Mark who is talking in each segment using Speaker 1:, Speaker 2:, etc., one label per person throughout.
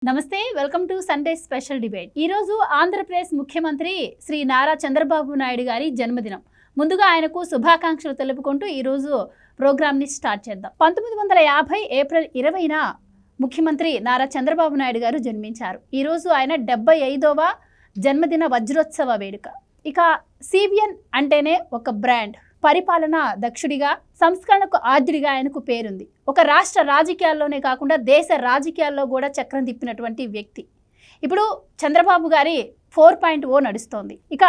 Speaker 1: నమస్తే, welcome to Sunday special debate. ఈరోజు ఆంధ్రప్రదేశ్ ముఖ్యమంత్రి శ్రీ నారా చంద్రబాబు నాయుడు గారి జన్మదినం. ముందుగా ఆయనకు శుభాకాంక్షలు తెలుపుకుంటూ ఈరోజు ప్రోగ్రామ్ని స్టార్ట్ చేద్దాం. 1950 ఏప్రిల్ 20న ముఖ్యమంత్రి నారా చంద్రబాబు నాయుడు గారు జన్మించారు. ఈరోజు ఆయన 75వ జన్మదిన వజ్రోత్సవ వేడుక. ఇక సిబిఎన్ అంటేనే ఒక బ్రాండ్. పరిపాలన దక్షుడిగా, సంస్కరణకు ఆద్యుడిగా ఆయనకు పేరుంది. ఒక రాష్ట్ర రాజకీయాల్లోనే కాకుండా దేశ రాజకీయాల్లో కూడా చక్రం తిప్పినటువంటి వ్యక్తి. ఇప్పుడు చంద్రబాబు గారి 4.0 నడుస్తోంది. ఇక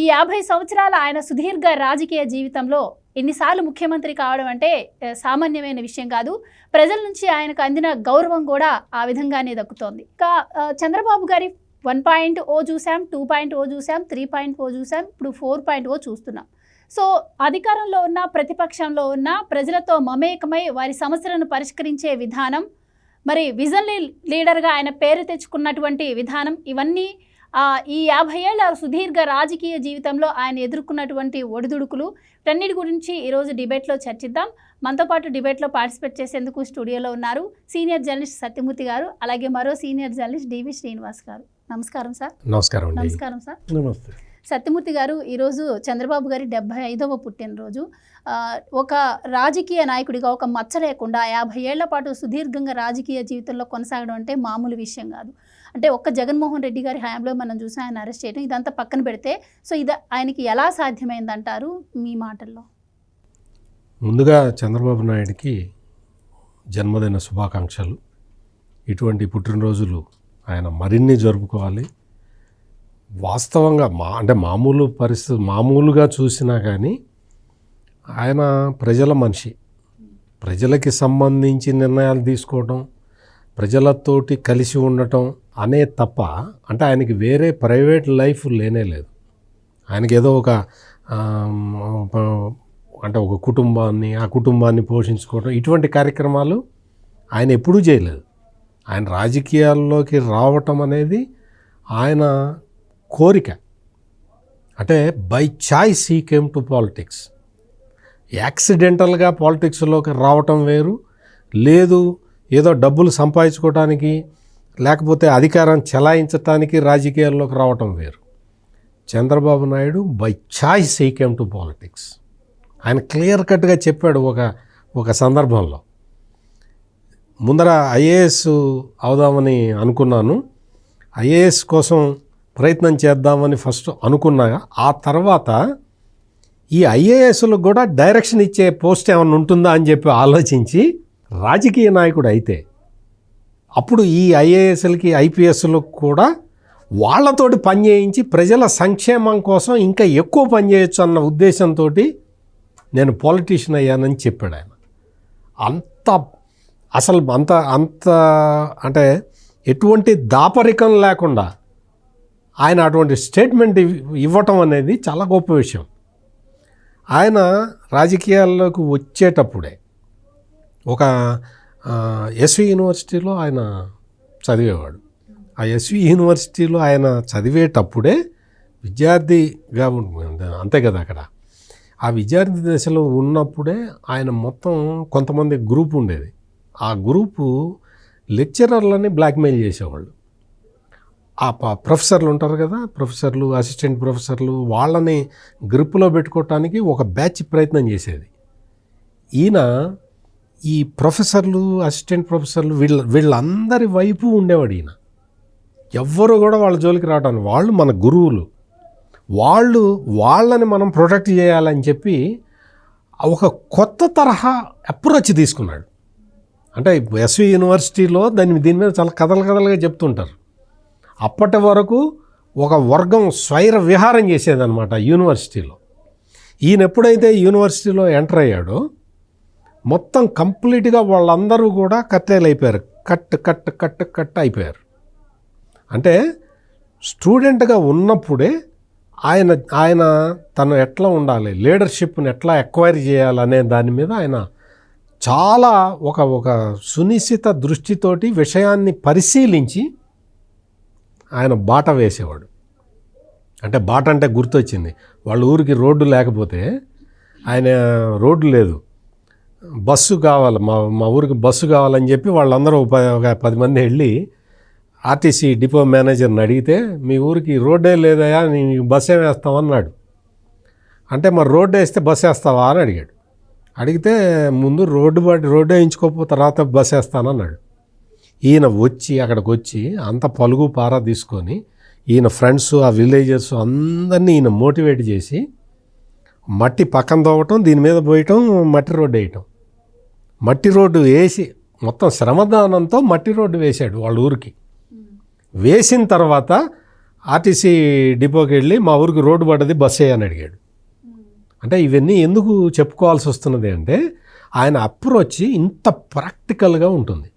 Speaker 1: ఈ 50 సంవత్సరాల ఆయన సుదీర్ఘ రాజకీయ జీవితంలో ఎన్నిసార్లు ముఖ్యమంత్రి కావడం అంటే సామాన్యమైన విషయం కాదు. ప్రజల నుంచి ఆయనకు అందిన గౌరవం కూడా ఆ విధంగానే దక్కుతోంది. ఇక చంద్రబాబు గారి 1.0 చూసాం, 2.0 చూసాం, 3.0 చూసాం, ఇప్పుడు 4.0 చూస్తున్నాం. సో అధికారంలో ఉన్న, ప్రతిపక్షంలో ఉన్న ప్రజలతో మమేకమై వారి సమస్యలను పరిష్కరించే విధానం, మరి విజన్ లీడర్గా ఆయన పేరు తెచ్చుకున్నటువంటి విధానం, ఇవన్నీ ఈ 50 ఏళ్ల సుదీర్ఘ రాజకీయ జీవితంలో ఆయన ఎదుర్కొన్నటువంటి ఒడిదుడుకులు, వీటన్నిటి గురించి ఈరోజు డిబేట్లో చర్చిద్దాం. మనతో పాటు డిబేట్లో పార్టిసిపేట్ చేసేందుకు స్టూడియోలో ఉన్నారు సీనియర్ జర్నలిస్ట్ సత్యమూర్తి గారు, అలాగే మరో సీనియర్ జర్నలిస్ట్ డివి శ్రీనివాస్ గారు. నమస్కారం సార్. నమస్కారం సార్.
Speaker 2: నమస్తే
Speaker 1: సత్యమూర్తి గారు, ఈరోజు చంద్రబాబు గారి 75వ పుట్టినరోజు. ఒక రాజకీయ నాయకుడిగా ఒక మచ్చ లేకుండా 50 ఏళ్ల పాటు సుదీర్ఘంగా రాజకీయ జీవితంలో కొనసాగడం అంటే మామూలు విషయం కాదు. అంటే ఒక్క జగన్మోహన్ రెడ్డి గారి హయాంలో మనం చూసాం ఆయన అరెస్ట్ చేయడం, ఇదంతా పక్కన పెడితే సో ఇది ఆయనకి ఎలా సాధ్యమైందంటారు మీ మాటల్లో?
Speaker 2: ముందుగా చంద్రబాబు నాయుడికి జన్మదిన శుభాకాంక్షలు. ఇటువంటి పుట్టినరోజులు ఆయన మరిన్ని జరుపుకోవాలి. వాస్తవంగా మామూలు పరిస్థితి మామూలుగా చూసినా కానీ ఆయన ప్రజల మనిషి. ప్రజలకి సంబంధించి నిర్ణయాలు తీసుకోవటం, ప్రజలతోటి కలిసి ఉండటం అనే తప్ప అంటే ఆయనకి వేరే ప్రైవేట్ లైఫ్ లేనే లేదు. ఆయనకి ఏదో ఒక ఒక కుటుంబాన్ని పోషించుకోవడం ఇటువంటి కార్యక్రమాలు ఆయన ఎప్పుడూ చేయలేదు. ఆయన రాజకీయాల్లోకి రావటం అనేది ఆయన కోరిక. అంటే by choice he came to politics. యాక్సిడెంటల్గా పాలిటిక్స్లోకి రావటం వేరు, లేదు ఏదో డబ్బులు సంపాదించుకోవటానికి లేకపోతే అధికారం చెలాయించటానికి రాజకీయాల్లోకి రావటం వేరు. Chandrababu Naidu by choice he came to politics. ఆయన క్లియర్ కట్గా చెప్పాడు ఒక సందర్భంలో. ముందర ఐఏఎస్ అవుదామని అనుకున్నాను, ఐఏఎస్ కోసం ప్రయత్నం చేద్దామని ఫస్ట్ అనుకున్నాగా, ఆ తర్వాత ఈ ఐఏఎస్లకు కూడా డైరెక్షన్ ఇచ్చే పోస్ట్ ఏమైనా ఉంటుందా అని చెప్పి ఆలోచించి రాజకీయ నాయకుడు అయితే అప్పుడు ఈ ఐఏఎస్లకి ఐపీఎస్లకు కూడా వాళ్ళతోటి పనిచేయించి ప్రజల సంక్షేమం కోసం ఇంకా ఎక్కువ పనిచేయచ్చు అన్న ఉద్దేశంతో నేను పాలిటీషియన్ అయ్యానని చెప్పాడు ఆయన. అంత అంటే ఎటువంటి దాపరికం లేకుండా ఆయన అటువంటి స్టేట్మెంట్ ఇవ్వటం అనేది చాలా గొప్ప విషయం. ఆయన రాజకీయాల్లోకి వచ్చేటప్పుడే ఒక ఎస్వి యూనివర్సిటీలో ఆయన చదివేవాడు. ఆ ఎస్వి యూనివర్సిటీలో ఆయన చదివేటప్పుడే విద్యార్థిగా అంతే కదా అక్కడ. ఆ విద్యార్థి దశలో ఉన్నప్పుడే ఆయన మొత్తం కొంతమంది గ్రూప్ ఉండేది. ఆ గ్రూపు లెక్చరర్లని బ్లాక్మెయిల్ చేసేవాళ్ళు. ఆ ప్రొఫెసర్లు ఉంటారు కదా, ప్రొఫెసర్లు, అసిస్టెంట్ ప్రొఫెసర్లు, వాళ్ళని గ్రిప్పులో పెట్టుకోవటానికి ఒక బ్యాచ్ ప్రయత్నం చేసేది. ఈయన ఈ ప్రొఫెసర్లు, అసిస్టెంట్ ప్రొఫెసర్లు వీళ్ళందరి వైపు ఉండేవాడు ఈయన. ఎవ్వరు కూడా వాళ్ళ జోలికి రావడానికి, వాళ్ళు మన గురువులు, వాళ్ళని మనం ప్రొటెక్ట్ చేయాలని చెప్పి ఒక కొత్త తరహా అప్రోచ్ తీసుకున్నాడు. అంటే ఎస్వి యూనివర్సిటీలో దీని మీద చాలా కథలుగా చెప్తుంటారు. అప్పటి వరకు ఒక వర్గం స్వైర విహారం చేసేదన్నమాట యూనివర్సిటీలో. ఈయన ఎప్పుడైతే యూనివర్సిటీలో ఎంటర్ అయ్యాడో మొత్తం కంప్లీట్గా వాళ్ళందరూ కూడా కట్టేలు అయిపోయారు. కట్ అయిపోయారు. అంటే స్టూడెంట్గా ఉన్నప్పుడే ఆయన తను ఎట్లా ఉండాలి, లీడర్షిప్ని ఎట్లా ఎక్వైర్ చేయాలనే దాని మీద ఆయన చాలా ఒక సునిశ్చిత దృష్టితోటి విషయాన్ని పరిశీలించి ఆయన బాట వేసేవాడు. అంటే బాట అంటే గుర్తొచ్చింది, వాళ్ళ ఊరికి రోడ్డు లేకపోతే ఆయన రోడ్డు లేదు, బస్సు కావాలి, మా ఊరికి బస్సు కావాలని చెప్పి వాళ్ళందరూ ఒక 10 మంది వెళ్ళి ఆర్టీసీ డిపో మేనేజర్ని అడిగితే మీ ఊరికి రోడ్డే లేదయా నీకు బస్సే వేస్తామన్నాడు. అంటే మరి రోడ్డు వేస్తే బస్సు వేస్తావా అని అడిగాడు. అడిగితే ముందు రోడ్డు వేయించుకోపో తర్వాత బస్సు వేస్తానన్నాడు. ఈయన వచ్చి అక్కడికి వచ్చి అంత పలుగు పారా తీసుకొని ఈయన ఫ్రెండ్స్ ఆ విలేజర్స్ అందరినీ ఈయన మోటివేట్ చేసి మట్టి పక్కన తోవటం, దీని మీద పోయటం, మట్టి రోడ్డు వేయటం. మట్టి రోడ్డు వేసి మొత్తం శ్రమదానంతో మట్టి రోడ్డు వేశాడు వాళ్ళ ఊరికి. వేసిన తర్వాత ఆర్టీసీ డిపోకి వెళ్ళి మా ఊరికి రోడ్డు పడ్డది బస్సు అని అడిగాడు. అంటే ఇవన్నీ ఎందుకు చెప్పుకోవాల్సి వస్తున్నది అంటే ఆయన అప్రోచ్ ఇంత ప్రాక్టికల్గా ఉంటుంది.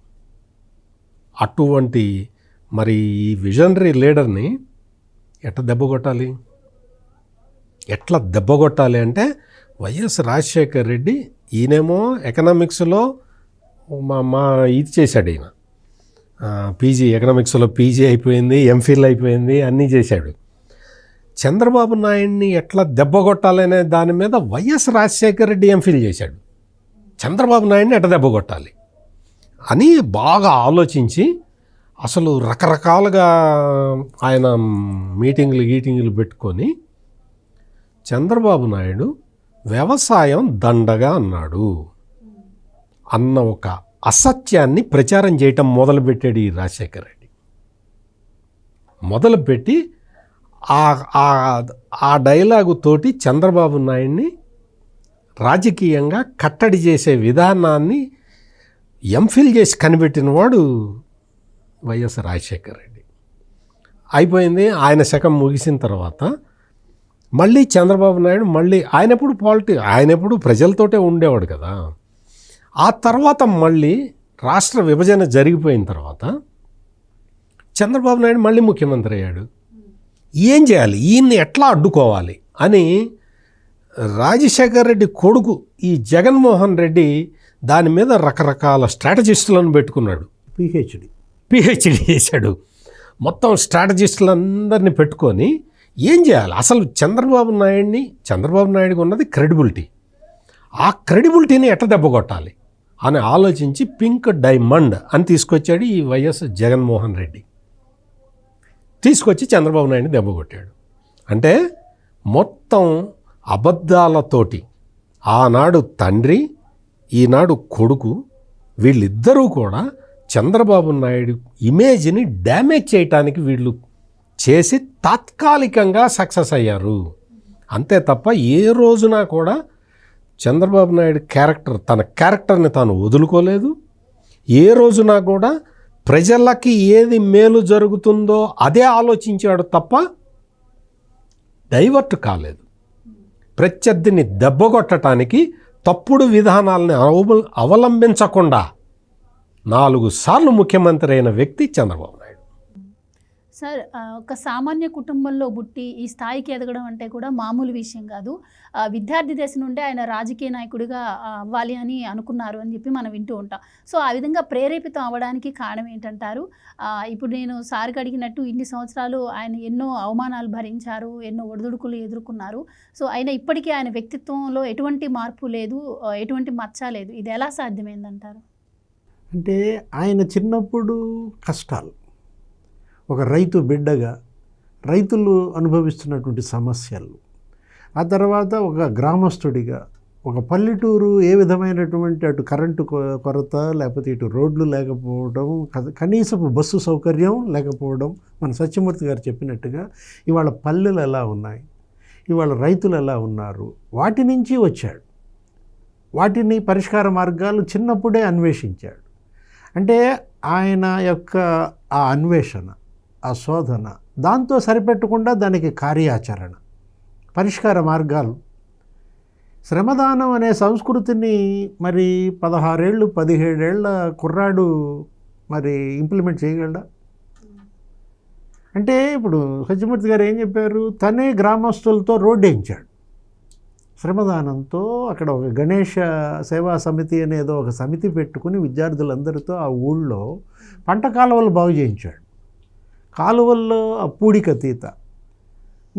Speaker 2: అటువంటి మరి ఈ విజనరీ లీడర్ని ఎట్లా దెబ్బ కొట్టాలి అంటే వైఎస్ రాజశేఖర్ రెడ్డి ఈయనేమో ఎకనామిక్స్లో మా ఇది చేశాడు. ఈయన పీజీ ఎకనామిక్స్లో పీజీ అయిపోయింది, ఎంఫిల్ అయిపోయింది, అన్నీ చేశాడు. చంద్రబాబు నాయుడిని ఎట్లా దెబ్బ కొట్టాలనే దాని మీద వైఎస్ రాజశేఖర్ రెడ్డి ఎంఫిల్ చేశాడు. చంద్రబాబు నాయుడిని ఎట్లా దెబ్బ కొట్టాలి అని బాగా ఆలోచించి అసలు రకరకాలుగా ఆయన మీటింగులు పెట్టుకొని చంద్రబాబు నాయుడు వ్యవసాయం దండగా అన్నాడు అన్న ఒక అసత్యాన్ని ప్రచారం చేయటం మొదలుపెట్టాడు ఈ రాజశేఖర్ రెడ్డి. మొదలుపెట్టి ఆ డైలాగు తోటి చంద్రబాబు నాయుడిని రాజకీయంగా కట్టడి చేసే విధానాన్ని ఎంఫిల్ చేసి కనిపెట్టినవాడు వైఎస్ రాజశేఖర్ రెడ్డి. అయిపోయింది. ఆయన శకం ముగిసిన తర్వాత మళ్ళీ చంద్రబాబు నాయుడు ఆయన ఎప్పుడు ప్రజలతోటే ఉండేవాడు కదా. ఆ తర్వాత మళ్ళీ రాష్ట్ర విభజన జరిగిపోయిన తర్వాత చంద్రబాబు నాయుడు మళ్ళీ ముఖ్యమంత్రి అయ్యాడు. ఏం చేయాలి, ఈయన్ని ఎట్లా అడ్డుకోవాలి అని రాజశేఖర్ రెడ్డి కొడుకు ఈ జగన్మోహన్ రెడ్డి దాని మీద రకరకాల స్ట్రాటజిస్టులను పెట్టుకున్నాడు. పిహెచ్డి చేశాడు. మొత్తం స్ట్రాటజిస్టులందరినీ పెట్టుకొని ఏం చేయాలి, అసలు చంద్రబాబు నాయుడికి ఉన్నది క్రెడిబిలిటీ, ఆ క్రెడిబిలిటీని ఎట్లా దెబ్బ కొట్టాలి అని ఆలోచించి పింక్ డైమండ్ అని తీసుకొచ్చాడు ఈ వైఎస్ జగన్మోహన్ రెడ్డి. తీసుకొచ్చి చంద్రబాబు నాయుడిని దెబ్బ కొట్టాడు. అంటే మొత్తం అబద్ధాలతోటి ఆనాడు తండ్రి, ఈనాడు కొడుకు, వీళ్ళిద్దరూ కూడా చంద్రబాబు నాయుడు ఇమేజ్ని డ్యామేజ్ చేయటానికి వీళ్ళు చేసి తాత్కాలికంగా సక్సెస్ అయ్యారు. అంతే తప్ప ఏ రోజున కూడా చంద్రబాబు నాయుడు తన క్యారెక్టర్ని తాను వదులుకోలేదు. ఏ రోజున కూడా ప్రజలకి ఏది మేలు జరుగుతుందో అదే ఆలోచించాడు తప్ప డైవర్ట్ కాలేదు. ప్రత్యర్థిని దెబ్బకొట్టడానికి తప్పుడు విధానాలని అవలంబించకుండా 4 సార్లు ముఖ్యమంత్రి అయిన వ్యక్తి చంద్రబాబు నాయుడు.
Speaker 1: సార్, ఒక సామాన్య కుటుంబంలో పుట్టి ఈ స్థాయికి ఎదగడం అంటే కూడా మామూలు విషయం కాదు. విద్యార్థి దశ నుండే ఆయన రాజకీయ నాయకుడిగా అవ్వాలి అని అనుకున్నారు అని చెప్పి మనం వింటూ ఉంటాం. సో ఆ విధంగా ప్రేరేపితం అవ్వడానికి కారణం ఏంటంటారు? ఇప్పుడు నేను సార్కి అడిగినట్టు ఇన్ని సంవత్సరాలు ఆయన ఎన్నో అవమానాలు భరించారు, ఎన్నో ఒడిదుడుకులు ఎదుర్కొన్నారు. సో అయినా ఇప్పటికీ ఆయన వ్యక్తిత్వంలో ఎటువంటి మార్పు లేదు, ఎటువంటి మచ్చ లేదు. ఇది ఎలా సాధ్యమైందంటారు?
Speaker 3: అంటే ఆయన చిన్నప్పుడు కష్టాలు, ఒక రైతు బిడ్డగా రైతులు అనుభవిస్తున్నటువంటి సమస్యలు, ఆ తర్వాత ఒక గ్రామస్తుడిగా ఒక పల్లెటూరు ఏ విధమైనటువంటి అటు కరెంటు కొరత, లేకపోతే ఇటు రోడ్లు లేకపోవడం, కనీసపు బస్సు సౌకర్యం లేకపోవడం, మన సత్యమూర్తి గారు చెప్పినట్టుగా ఇవాళ పల్లెలు ఎలా ఉన్నాయి, ఇవాళ రైతులు ఎలా ఉన్నారు, వాటి నుంచి వచ్చాడు. వాటిని పరిష్కార మార్గాలు చిన్నప్పుడే అన్వేషించాడు. అంటే ఆయన యొక్క ఆ అన్వేషణ, ఆ శోధన, దాంతో సరిపెట్టకుండా దానికి కార్యాచరణ, పరిష్కార మార్గాలు. శ్రమదానం అనే సంస్కృతిని మరి 16 ఏళ్ళు 17 ఏళ్ళ కుర్రాడు మరి ఇంప్లిమెంట్ చేయగలడా? అంటే ఇప్పుడు సత్యమూర్తి గారు ఏం చెప్పారు, తనే గ్రామస్తులతో రోడ్డు వేయించాడు శ్రమదానంతో. అక్కడ ఒక గణేష సేవా సమితి అనేదో ఒక సమితి పెట్టుకుని విద్యార్థులందరితో ఆ ఊళ్ళో పంట కాలువలు బాగు చేయించాడు. కాలువల్లో ఆ పూడికతీత,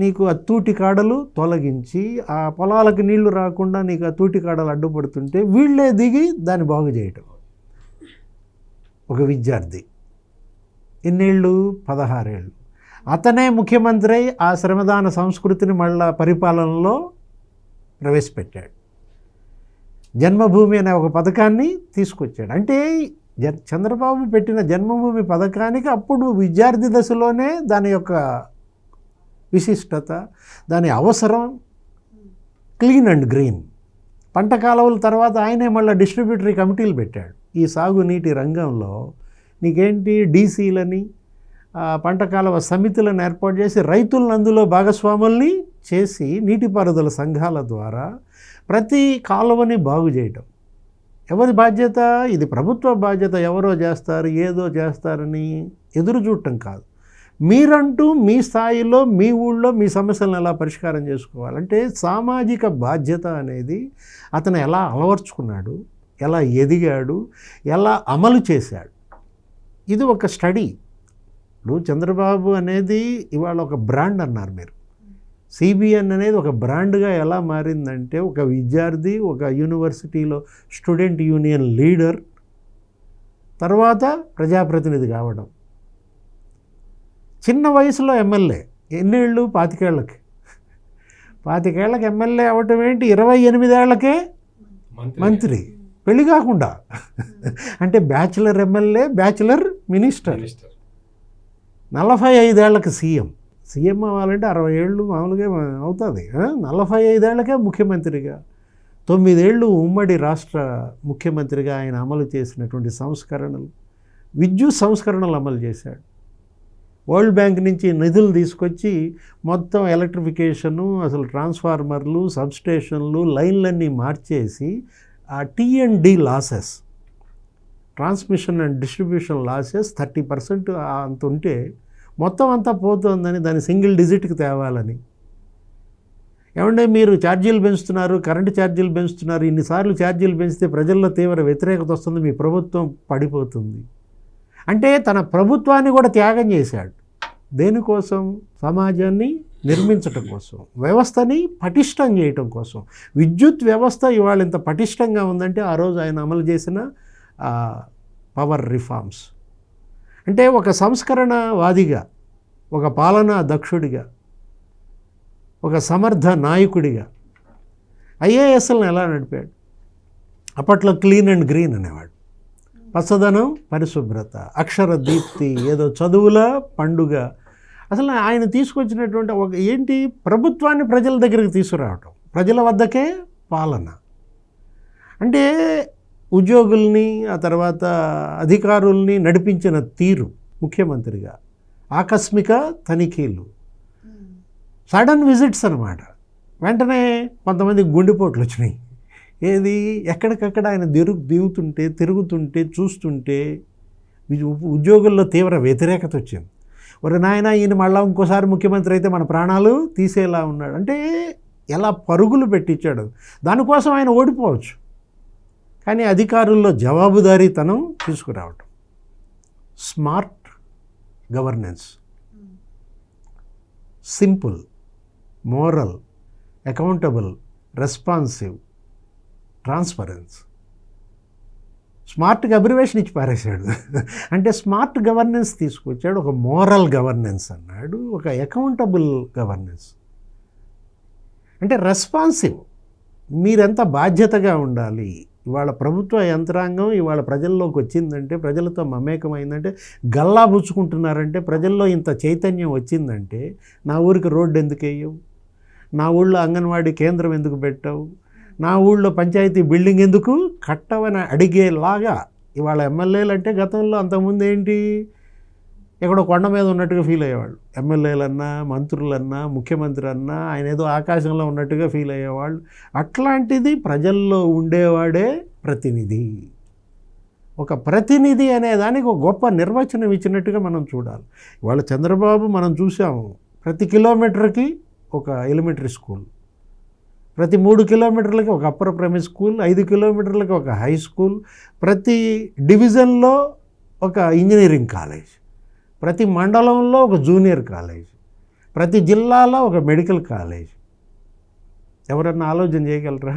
Speaker 3: నీకు ఆ తూటి కాడలు తొలగించి ఆ పొలాలకు నీళ్లు రాకుండా నీకు ఆ తూటి కాడలు అడ్డుపడుతుంటే వీళ్ళే దిగి దాన్ని బాగు చేయటం. ఒక విద్యార్థి ఎన్నేళ్ళు? 16 ఏళ్ళు. అతనే ముఖ్యమంత్రి అయి ఆ శ్రమదాన సంస్కృతిని మళ్ళా పరిపాలనలో ప్రవేశపెట్టాడు. జన్మభూమి అనే ఒక పథకాన్ని తీసుకొచ్చాడు. అంటే చంద్రబాబు పెట్టిన జన్మభూమి పథకానికి అప్పుడు విద్యార్థి దశలోనే దాని యొక్క విశిష్టత, దాని అవసరం, క్లీన్ అండ్ గ్రీన్. పంట కాలువల తర్వాత ఆయనే మళ్ళీ డిస్ట్రిబ్యూటరీ కమిటీలు పెట్టాడు. ఈ సాగునీటి రంగంలో నీకేంటి డీసీలని, పంట కాలువ సమితులను ఏర్పాటు చేసి రైతులను అందులో భాగస్వాముల్ని చేసి నీటిపారుదల సంఘాల ద్వారా ప్రతి కాలువని బాగు చేయటం. ఎవరి బాధ్యత? ఇది ప్రభుత్వ బాధ్యత. ఎవరో చేస్తారు, ఏదో చేస్తారని ఎదురు చూడటం కాదు. మీరంటూ మీ స్థాయిలో మీ ఊళ్ళో మీ సమస్యలను ఎలా పరిష్కారం చేసుకోవాలంటే సామాజిక బాధ్యత అనేది అతను ఎలా అలవర్చుకున్నాడు, ఎలా ఎదిగాడు, ఎలా అమలు చేశాడు. ఇది ఒక స్టడీ. ఇప్పుడు చంద్రబాబు అనేది ఇవాళ ఒక బ్రాండ్ అన్నారు మీరు. సిబిఎన్ అనేది ఒక బ్రాండ్గా ఎలా మారిందంటే ఒక విద్యార్థి, ఒక యూనివర్సిటీలో స్టూడెంట్ యూనియన్ లీడర్, తర్వాత ప్రజాప్రతినిధి కావడం, చిన్న వయసులో ఎమ్మెల్యే. ఎన్నేళ్ళు? 25 ఏళ్ళకి. 25 ఏళ్ళకి ఎమ్మెల్యే అవ్వటం ఏంటి? 28 ఏళ్ళకే మంత్రి, పెళ్లి కాకుండా. అంటే బ్యాచులర్ ఎమ్మెల్యే, బ్యాచులర్ మినిస్టర్. 45 ఏళ్ళకి సీఎం అవ్వాలంటే 60 ఏళ్ళు మామూలుగా అవుతుంది. 45 ఏళ్ళకే ముఖ్యమంత్రిగా, 9 ఏళ్ళు ఉమ్మడి రాష్ట్ర ముఖ్యమంత్రిగా ఆయన అమలు చేసినటువంటి సంస్కరణలు, విద్యుత్ సంస్కరణలు అమలు చేశాడు. వరల్డ్ బ్యాంక్ నుంచి నిధులు తీసుకొచ్చి మొత్తం ఎలక్ట్రిఫికేషను, అసలు ట్రాన్స్ఫార్మర్లు, సబ్స్టేషన్లు, లైన్లన్నీ మార్చేసి ఆ T&D losses, transmission and distribution losses 30% అంత ఉంటే మొత్తం అంతా పోతుందని దాన్ని సింగిల్ డిజిట్కి తేవాలని. ఏమంటే మీరు ఛార్జీలు పెంచుతున్నారు, కరెంటు ఛార్జీలు పెంచుతున్నారు, ఇన్నిసార్లు ఛార్జీలు పెంచితే ప్రజల్లో తీవ్ర వ్యతిరేకత వస్తుంది, మీ ప్రభుత్వం పడిపోతుంది అంటే తన ప్రభుత్వాన్ని కూడా త్యాగం చేశాడు. దేనికోసం? సమాజాన్ని నిర్మించటం కోసం, వ్యవస్థని పటిష్టం చేయటం కోసం. విద్యుత్ వ్యవస్థ ఇవాళ ఇంత పటిష్టంగా ఉందంటే ఆ రోజు ఆయన అమలు చేసిన పవర్ రిఫార్మ్స్. అంటే ఒక సంస్కరణవాదిగా, ఒక పాలనా దక్షుడిగా, ఒక సమర్థ నాయకుడిగా ఐఏఎస్లను ఎలా నడిపాడు? అప్పట్లో క్లీన్ అండ్ గ్రీన్ అనేవాడు. పచ్చదనం, పరిశుభ్రత, అక్షర దీప్తి, ఏదో చదువుల పండుగ. అసలు ఆయన తీసుకొచ్చినటువంటి ఒక ఏంటి? ప్రభుత్వాన్ని ప్రజల దగ్గరికి తీసుకురావటం, ప్రజల వద్దకే పాలన. అంటే ఉద్యోగుల్ని, ఆ తర్వాత అధికారుల్ని నడిపించిన తీరు ముఖ్యమంత్రిగా, ఆకస్మిక తనిఖీలు, సడన్ విజిట్స్ అన్నమాట. వెంటనే కొంతమంది గుండెపోట్లు వచ్చినాయి. ఏది? ఎక్కడికక్కడ ఆయన తిరుగుతుంటే చూస్తుంటే ఉద్యోగుల్లో తీవ్ర వ్యతిరేకత వచ్చింది. మరి నాయన ఈయన మళ్ళీ ఇంకోసారి ముఖ్యమంత్రి అయితే మన ప్రాణాలు తీసేలా ఉన్నాడు అంటే ఎలా పరుగులు పెట్టించాడు. దానికోసం ఆయన ఓడిపోవచ్చు, కానీ అధికారుల్లో జవాబుదారీతనం తీసుకురావటం. Smart governance, simple, moral, accountable, responsive, transparence. స్మార్ట్గా అబ్రివేషన్ ఇచ్చి పారేశాడు. అంటే స్మార్ట్ గవర్నెన్స్ తీసుకొచ్చాడు, ఒక మోరల్ గవర్నెన్స్ అన్నాడు, ఒక అకౌంటబుల్ గవర్నెన్స్. అంటే రెస్పాన్సివ్, మీరెంత బాధ్యతగా ఉండాలి. ఇవాళ ప్రభుత్వ యంత్రాంగం ఇవాళ ప్రజల్లోకి వచ్చిందంటే, ప్రజలతో మమేకమైందంటే, గల్లా పుచ్చుకుంటున్నారంటే, ప్రజల్లో ఇంత చైతన్యం వచ్చిందంటే, నా ఊరికి రోడ్డు ఎందుకు వేయవు, నా ఊళ్ళో అంగన్వాడీ కేంద్రం ఎందుకు పెట్టావు, నా ఊళ్ళో పంచాయతీ బిల్డింగ్ ఎందుకు కట్టవని అడిగేలాగా ఇవాళ ఎమ్మెల్యేలు అంటే గతంలో అంతకుముందు ఏంటి, ఎక్కడో కొండ మీద ఉన్నట్టుగా ఫీల్ అయ్యేవాళ్ళు. ఎమ్మెల్యేలన్నా, మంత్రులన్నా, ముఖ్యమంత్రి అన్నా ఆయన ఏదో ఆకాశంలో ఉన్నట్టుగా ఫీల్ అయ్యేవాళ్ళు. అట్లాంటిది ప్రజల్లో ఉండేవాడే ప్రతినిధి. ఒక ప్రతినిధి అనే దానికి ఒక గొప్ప నిర్వచనం ఇచ్చినట్టుగా మనం చూడాలి. ఇవాళ చంద్రబాబు మనం చూసాము, ప్రతి కిలోమీటర్కి ఒక ఎలిమెంటరీ స్కూల్, ప్రతి 3 కిలోమీటర్లకి ఒక అప్పర్ ప్రైమరీ స్కూల్, 5 కిలోమీటర్లకి ఒక హై స్కూల్, ప్రతి డివిజన్లో ఒక ఇంజనీరింగ్ కాలేజ్, ప్రతి మండలంలో ఒక జూనియర్ కాలేజ్, ప్రతి జిల్లాలో ఒక మెడికల్ కాలేజ్. ఎవరన్నా ఆలోచన చేయగలరా?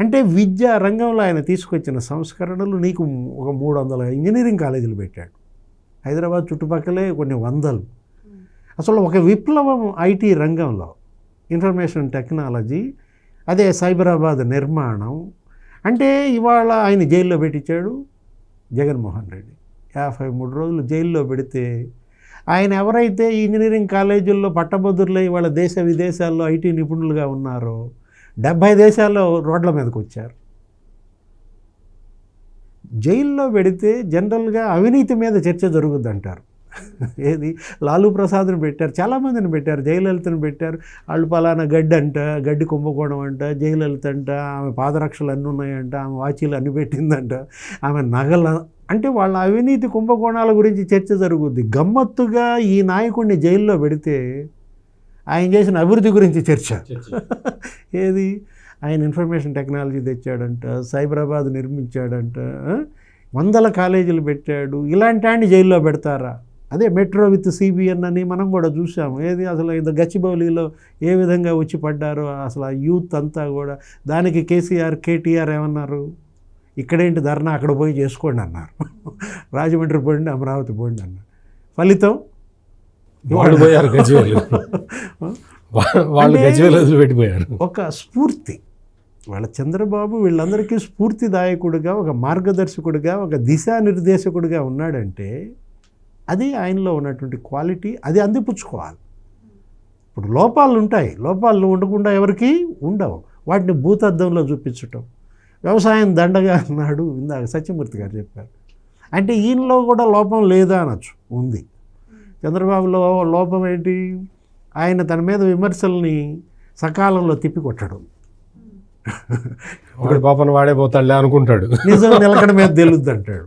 Speaker 3: అంటే విద్యా రంగంలో ఆయన తీసుకొచ్చిన సంస్కరణలు, నీకు ఒక 300 ఇంజనీరింగ్ కాలేజీలు పెట్టాడు. హైదరాబాద్ చుట్టుపక్కలే కొన్ని వందలు. అసలు ఒక విప్లవం ఐటీ రంగంలో, ఇన్ఫర్మేషన్ టెక్నాలజీ, అదే సైబరాబాద్ నిర్మాణం. అంటే ఇవాళ ఆయన జైల్లో పెట్టించాడు జగన్మోహన్ రెడ్డి. 53 రోజులు జైల్లో పెడితే ఆయన ఎవరైతే ఇంజనీరింగ్ కాలేజీల్లో పట్టభద్రులై వాళ్ళ దేశ విదేశాల్లో ఐటీ నిపుణులుగా ఉన్నారో 70 దేశాల్లో రోడ్ల మీదకి వచ్చారు. జైల్లో పెడితే జనరల్గా అవినీతి మీద చర్చ జరుగుద్ది అంటారు. ఏది లాలూ ప్రసాద్ని పెట్టారు, చాలామందిని పెట్టారు, జయలలితను పెట్టారు. వాళ్ళు పలానా గడ్డి కుంభకోణం అంట, జయలలిత అంట, ఆమె పాదరక్షలు అన్నీ ఉన్నాయంట, ఆమె వాచీలు అన్ని పెట్టిందంట, ఆమె నగల, అంటే వాళ్ళ అవినీతి కుంభకోణాల గురించి చర్చ జరుగుద్ది. గమ్మత్తుగా ఈ నాయకుడిని జైల్లో పెడితే ఆయన చేసిన అభివృద్ధి గురించి చర్చ. ఏది ఆయన ఇన్ఫర్మేషన్ టెక్నాలజీ తెచ్చాడంట, సైబరాబాద్ నిర్మించాడంట, 100 కాలేజీలు పెట్టాడు. ఇలాంటి ఆయన జైల్లో పెడతారా? అదే మెట్రో విత్ సిబిఎన్ అని మనం కూడా చూసాము. ఏది అసలు ఇది గచ్చిబౌలిలో ఏ విధంగా వచ్చి పడ్డారో అసలు ఆ యూత్ అంతా కూడా. దానికి కేటీఆర్ ఏమన్నారు, ఇక్కడేంటి ధర్నా, అక్కడ పోయి చేసుకోండి అన్నారు. రాజమండ్రి పోండి, అమరావతి పోండి అన్నారు. ఫలితం
Speaker 2: వాళ్ళు పోయారు గజ్వేల్, వాళ్ళు గజ్వేల్ వదిలిపెట్టిపోయారు.
Speaker 3: ఒక స్ఫూర్తి వాళ్ళ చంద్రబాబు వీళ్ళందరికీ స్ఫూర్తిదాయకుడిగా, ఒక మార్గదర్శకుడిగా, ఒక దిశానిర్దేశకుడిగా ఉన్నాడంటే అది ఆయనలో ఉన్నటువంటి క్వాలిటీ. అది అందిపుచ్చుకోవాలి. ఇప్పుడు లోపాలు ఉంటాయి, లోపాలు ఉండకుండా ఎవరికి ఉండవు. వాటిని భూతద్దంలో చూపించటం. వ్యవసాయం దండగా అన్నాడు ఇందాక సత్యమూర్తి గారు చెప్పారు. అంటే ఈయనలో కూడా లోపం లేదా అనొచ్చు, ఉంది. చంద్రబాబులో లోపం ఏంటి? ఆయన తన మీద విమర్శల్ని సకాలంలో తిప్పికొట్టడం.
Speaker 2: వాడి పాపను వాడే పోతాడులే అనుకుంటాడు.
Speaker 3: నిజం నిలకడ మీద తేలుద్ది అంటాడు.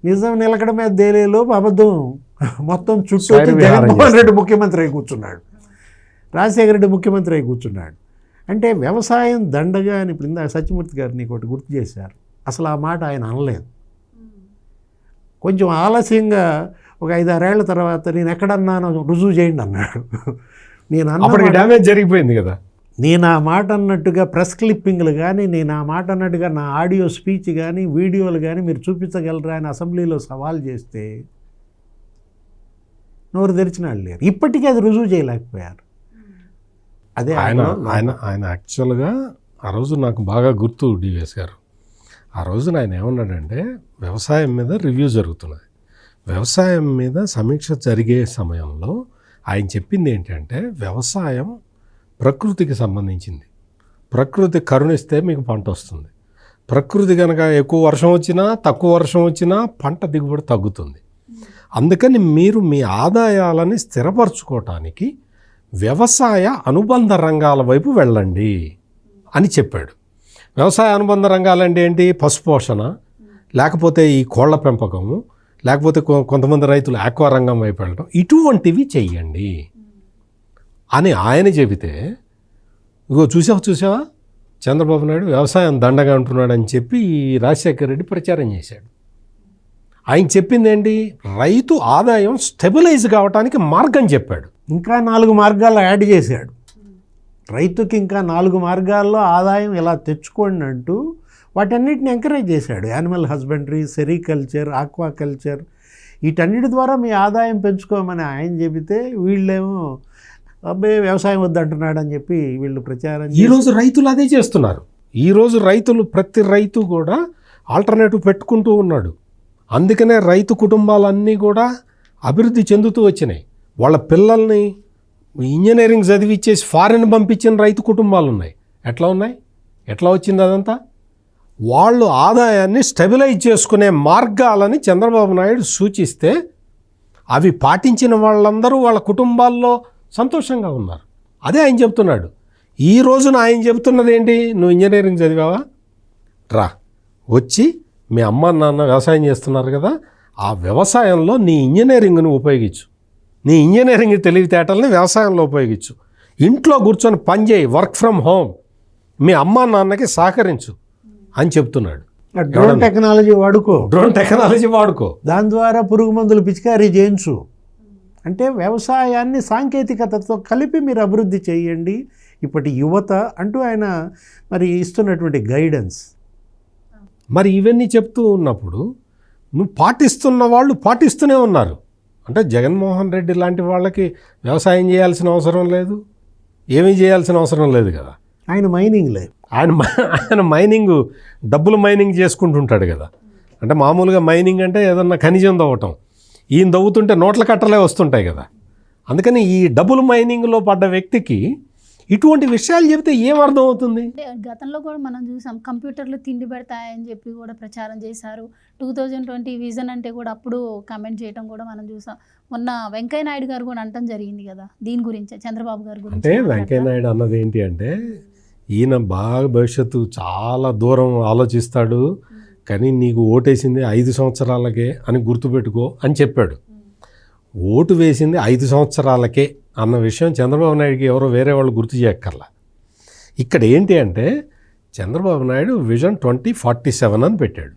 Speaker 3: నిజం నిలకడ మీద తేలేలోపు అబద్ధం మొత్తం చుట్టూ జగన్మోహన్ రెడ్డి ముఖ్యమంత్రి అయి కూర్చున్నాడు, రాజశేఖర రెడ్డి ముఖ్యమంత్రి అయి కూర్చున్నాడు. అంటే వ్యవసాయం దండగా అని ఇప్పుడు ఇందాక సత్యమూర్తి గారు నీకు ఒకటి గుర్తు చేశారు. అసలు ఆ మాట ఆయన అనలేదు. కొంచెం ఆలస్యంగా ఒక 5-6 ఏళ్ల తర్వాత నేను ఎక్కడన్నానో రుజువు చేయండి అన్నాడు. నేను
Speaker 2: అప్పటికి డ్యామేజ్ జరిగిపోయింది కదా.
Speaker 3: నేను ఆ మాట అన్నట్టుగా ప్రెస్ క్లిప్పింగ్లు కానీ, నేను ఆ మాట అన్నట్టుగా నా ఆడియో స్పీచ్ కానీ, వీడియోలు కానీ మీరు చూపించగలరా అని అసెంబ్లీలో సవాల్ చేస్తే నోరు తెరిచినాడు లేరు. ఇప్పటికీ అది రుజువు చేయలేకపోయారు. అదే
Speaker 2: ఆయన యాక్చువల్గా ఆ రోజు నాకు బాగా గుర్తు డివిఎస్ గారు. ఆ రోజున ఆయన ఏమన్నాడంటే, వ్యవసాయం మీద రివ్యూ జరుగుతున్నది, వ్యవసాయం మీద సమీక్ష జరిగే సమయంలో ఆయన చెప్పింది ఏంటంటే, వ్యవసాయం ప్రకృతికి సంబంధించింది. ప్రకృతి కరుణిస్తే మీకు పంట వస్తుంది. ప్రకృతి కనుక ఎక్కువ వర్షం వచ్చినా తక్కువ వర్షం వచ్చినా పంట దిగుబడి తగ్గుతుంది. అందుకని మీరు మీ ఆదాయాలని స్థిరపరచుకోవటానికి వ్యవసాయ అనుబంధ రంగాల వైపు వెళ్ళండి అని చెప్పాడు. వ్యవసాయ అనుబంధ రంగాలంటే ఏంటి? పశుపోషణ, లేకపోతే ఈ కోళ్ల పెంపకము, లేకపోతే కొంతమంది రైతులు ఆక్వా రంగం వైపు వెళ్ళడం, ఇటువంటివి చెయ్యండి అని ఆయన చెబితే, ఇగో చూసావా చంద్రబాబు నాయుడు వ్యవసాయం దండగా అంటున్నాడు అని చెప్పి రాజశేఖర రెడ్డి ప్రచారం చేశాడు. ఆయన చెప్పింది ఏంటి? రైతు ఆదాయం స్టెబిలైజ్ కావడానికి మార్గం చెప్పాడు.
Speaker 3: ఇంకా 4 మార్గాలు యాడ్ చేశాడు. రైతుకి ఇంకా 4 మార్గాల్లో ఆదాయం ఇలా తెచ్చుకోండి అంటూ వాటన్నిటిని ఎంకరేజ్ చేశాడు. యానిమల్ హస్బెండరీ, సెరికల్చర్, ఆక్వాకల్చర్, వీటన్నిటి ద్వారా మీ ఆదాయం పెంచుకోమని ఆయన చెబితే వీళ్ళేమో అబ్బాయి వ్యవసాయం వద్దంటున్నాడు అని చెప్పి వీళ్ళు ప్రచారం.
Speaker 2: ఈరోజు రైతులు అదే చేస్తున్నారు. ఈరోజు రైతులు ప్రతి రైతు కూడా ఆల్టర్నేటివ్ పెట్టుకుంటూ ఉన్నాడు. అందుకనే రైతు కుటుంబాలన్నీ కూడా అభివృద్ధి చెందుతూ వచ్చినాయి. వాళ్ళ పిల్లల్ని ఇంజనీరింగ్ చదివిచ్చేసి ఫారెన్ పంపించిన రైతు కుటుంబాలు ఉన్నాయి. ఎట్లా ఉన్నాయి? ఎట్లా వచ్చింది అదంతా? వాళ్ళు ఆదాయాన్ని స్టెబిలైజ్ చేసుకునే మార్గాలని చంద్రబాబు నాయుడు సూచిస్తే అవి పాటించిన వాళ్ళందరూ వాళ్ళ కుటుంబాల్లో సంతోషంగా ఉన్నారు. అదే ఆయన చెప్తున్నాడు. ఈ రోజున ఆయన చెబుతున్నది ఏంటి? నువ్వు ఇంజనీరింగ్ చదివావా? రా, వచ్చి మీ అమ్మ నాన్న వ్యవసాయం చేస్తున్నారు కదా, ఆ వ్యవసాయంలో నీ ఇంజనీరింగ్ను ఉపయోగించు, నీ ఇంజనీరింగ్ తెలివితేటల్ని వ్యవసాయంలో ఉపయోగించు, ఇంట్లో కూర్చొని పనిచేయి, వర్క్ ఫ్రమ్ హోమ్, మీ అమ్మ నాన్నకి సహకరించు అని చెప్తున్నాడు.
Speaker 3: డ్రోన్ టెక్నాలజీ వాడుకో,
Speaker 2: దాని
Speaker 3: ద్వారా పురుగు మందులు పిచికారీ చేయించు. అంటే వ్యవసాయాన్ని సాంకేతికతతో కలిపి మీరు అభివృద్ధి చేయండి ఇప్పటి యువత అంటూ ఆయన మరి ఇస్తున్నటువంటి గైడెన్స్.
Speaker 2: మరి ఇవన్నీ చెప్తూ ఉన్నప్పుడు నువ్వు పాటిస్తున్న వాళ్ళు పాటిస్తూనే ఉన్నారు. అంటే జగన్మోహన్ రెడ్డి లాంటి వాళ్ళకి వ్యవసాయం చేయాల్సిన అవసరం లేదు, ఏమీ చేయాల్సిన అవసరం లేదు కదా.
Speaker 3: ఆయన మైనింగ్ లేదు,
Speaker 2: ఆయన మైనింగ్ డబ్బులు మైనింగ్ చేసుకుంటుంటాడు కదా. అంటే మామూలుగా మైనింగ్ అంటే ఏదన్నా ఖనిజం తవ్వటం, ఈయన తవ్వుతుంటే నోట్ల కట్టలే వస్తుంటాయి కదా. అందుకని ఈ డబుల్ మైనింగ్లో పడ్డ వ్యక్తికి ఇటువంటి విషయాలు చెబితే ఏం అర్థం అవుతుంది?
Speaker 1: అంటే గతంలో కూడా మనం చూసాం, కంప్యూటర్లు తిండి పెడతాయని చెప్పి కూడా ప్రచారం చేశారు. 2020 విజన్ అంటే కూడా అప్పుడు కామెంట్ చేయడం కూడా మనం చూసాం. మొన్న వెంకయ్య నాయుడు గారు కూడా అనటం జరిగింది కదా దీని గురించి, చంద్రబాబు గారి గురించి.
Speaker 2: అంటే వెంకయ్య నాయుడు అన్నది ఏంటి అంటే, ఈయన బాగా భవిష్యత్తు చాలా దూరం ఆలోచిస్తాడు, కానీ నీకు ఓటేసింది 5 సంవత్సరాలకే అని గుర్తుపెట్టుకో అని చెప్పాడు. ఓటు వేసింది 5 సంవత్సరాలకే అన్న విషయం చంద్రబాబు నాయుడుకి ఎవరో వేరే వాళ్ళు గుర్తు చేయక్కర్లా. ఇక్కడ ఏంటి అంటే, చంద్రబాబు నాయుడు విజన్ 2047 అని పెట్టాడు.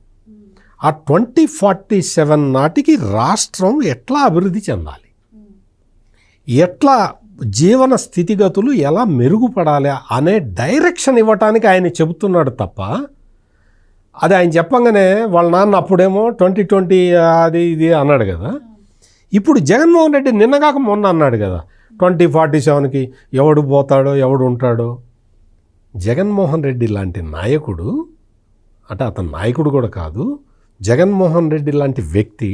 Speaker 2: ఆ 2047 నాటికి రాష్ట్రం ఎట్లా అభివృద్ధి చెందాలి, ఎట్లా జీవన స్థితిగతులు ఎలా మెరుగుపడాలి అనే డైరెక్షన్ ఇవ్వటానికి ఆయన చెబుతున్నాడు తప్ప, అది ఆయన చెప్పంగానే వాళ్ళ నాన్న అప్పుడేమో 2020 అది ఇది అన్నాడు కదా. ఇప్పుడు జగన్మోహన్ రెడ్డి నిన్నగాక మొన్న అన్నాడు కదా 2047కి ఎవడు పోతాడో ఎవడు ఉంటాడో. జగన్మోహన్ రెడ్డి లాంటి నాయకుడు, అంటే అతను నాయకుడు కూడా కాదు, జగన్మోహన్ రెడ్డి లాంటి వ్యక్తి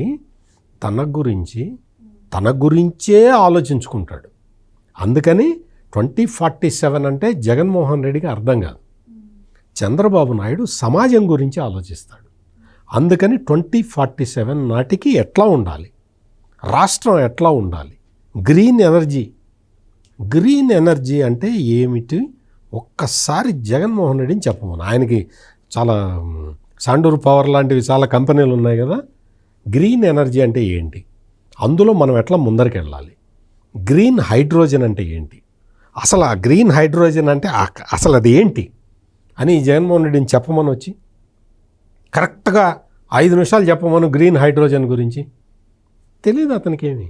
Speaker 2: తన గురించే ఆలోచించుకుంటాడు. అందుకని 2047 అంటే జగన్మోహన్ రెడ్డికి అర్థం కాదు. చంద్రబాబు నాయుడు సమాజం గురించి ఆలోచిస్తాడు. అందుకని 2047 నాటికి ఎట్లా ఉండాలి, రాష్ట్రం ఎట్లా ఉండాలి, గ్రీన్ ఎనర్జీ అంటే ఏమిటి ఒక్కసారి జగన్మోహన్ రెడ్డిని చెప్పమను. ఆయనకి చాలా సాండూర్ పవర్ లాంటివి చాలా కంపెనీలు ఉన్నాయి కదా. గ్రీన్ ఎనర్జీ అంటే ఏంటి, అందులో మనం ఎట్లా ముందరికి వెళ్ళాలి, గ్రీన్ హైడ్రోజన్ అంటే ఏంటి, అసలు ఆ గ్రీన్ హైడ్రోజన్ అంటే అసలు అది ఏంటి అని జగన్మోహన్ రెడ్డిని చెప్పమని వచ్చి కరెక్ట్గా 5 నిమిషాలు చెప్పమను గ్రీన్ హైడ్రోజన్ గురించి. తెలియదు అతనికేమి.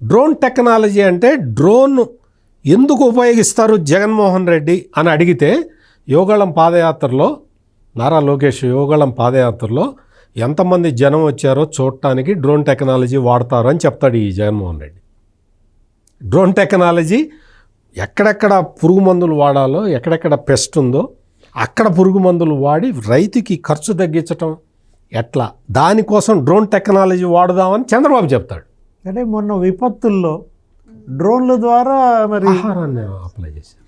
Speaker 2: డ్రోన్ టెక్నాలజీ అంటే డ్రోన్ ఎందుకు ఉపయోగిస్తారు జగన్మోహన్ రెడ్డి అని అడిగితే, యోగాళం పాదయాత్రలో నారా లోకేష్ యోగాళం పాదయాత్రలో ఎంతమంది జనం వచ్చారో చూడటానికి డ్రోన్ టెక్నాలజీ వాడతారు అని చెప్తాడు ఈ జగన్మోహన్ రెడ్డి. డ్రోన్ టెక్నాలజీ ఎక్కడెక్కడ పురుగు మందులు వాడాలో, ఎక్కడెక్కడ పెస్ట్ ఉందో అక్కడ పురుగు మందులు వాడి రైతుకి ఖర్చు తగ్గించటం ఎట్లా, దానికోసం డ్రోన్ టెక్నాలజీ వాడుదామని చంద్రబాబు చెప్తాడు.
Speaker 3: అంటే మొన్న విపత్తుల్లో డ్రోన్ల ద్వారా మరి
Speaker 2: ఆహారాన్ని అప్లై చేశారు.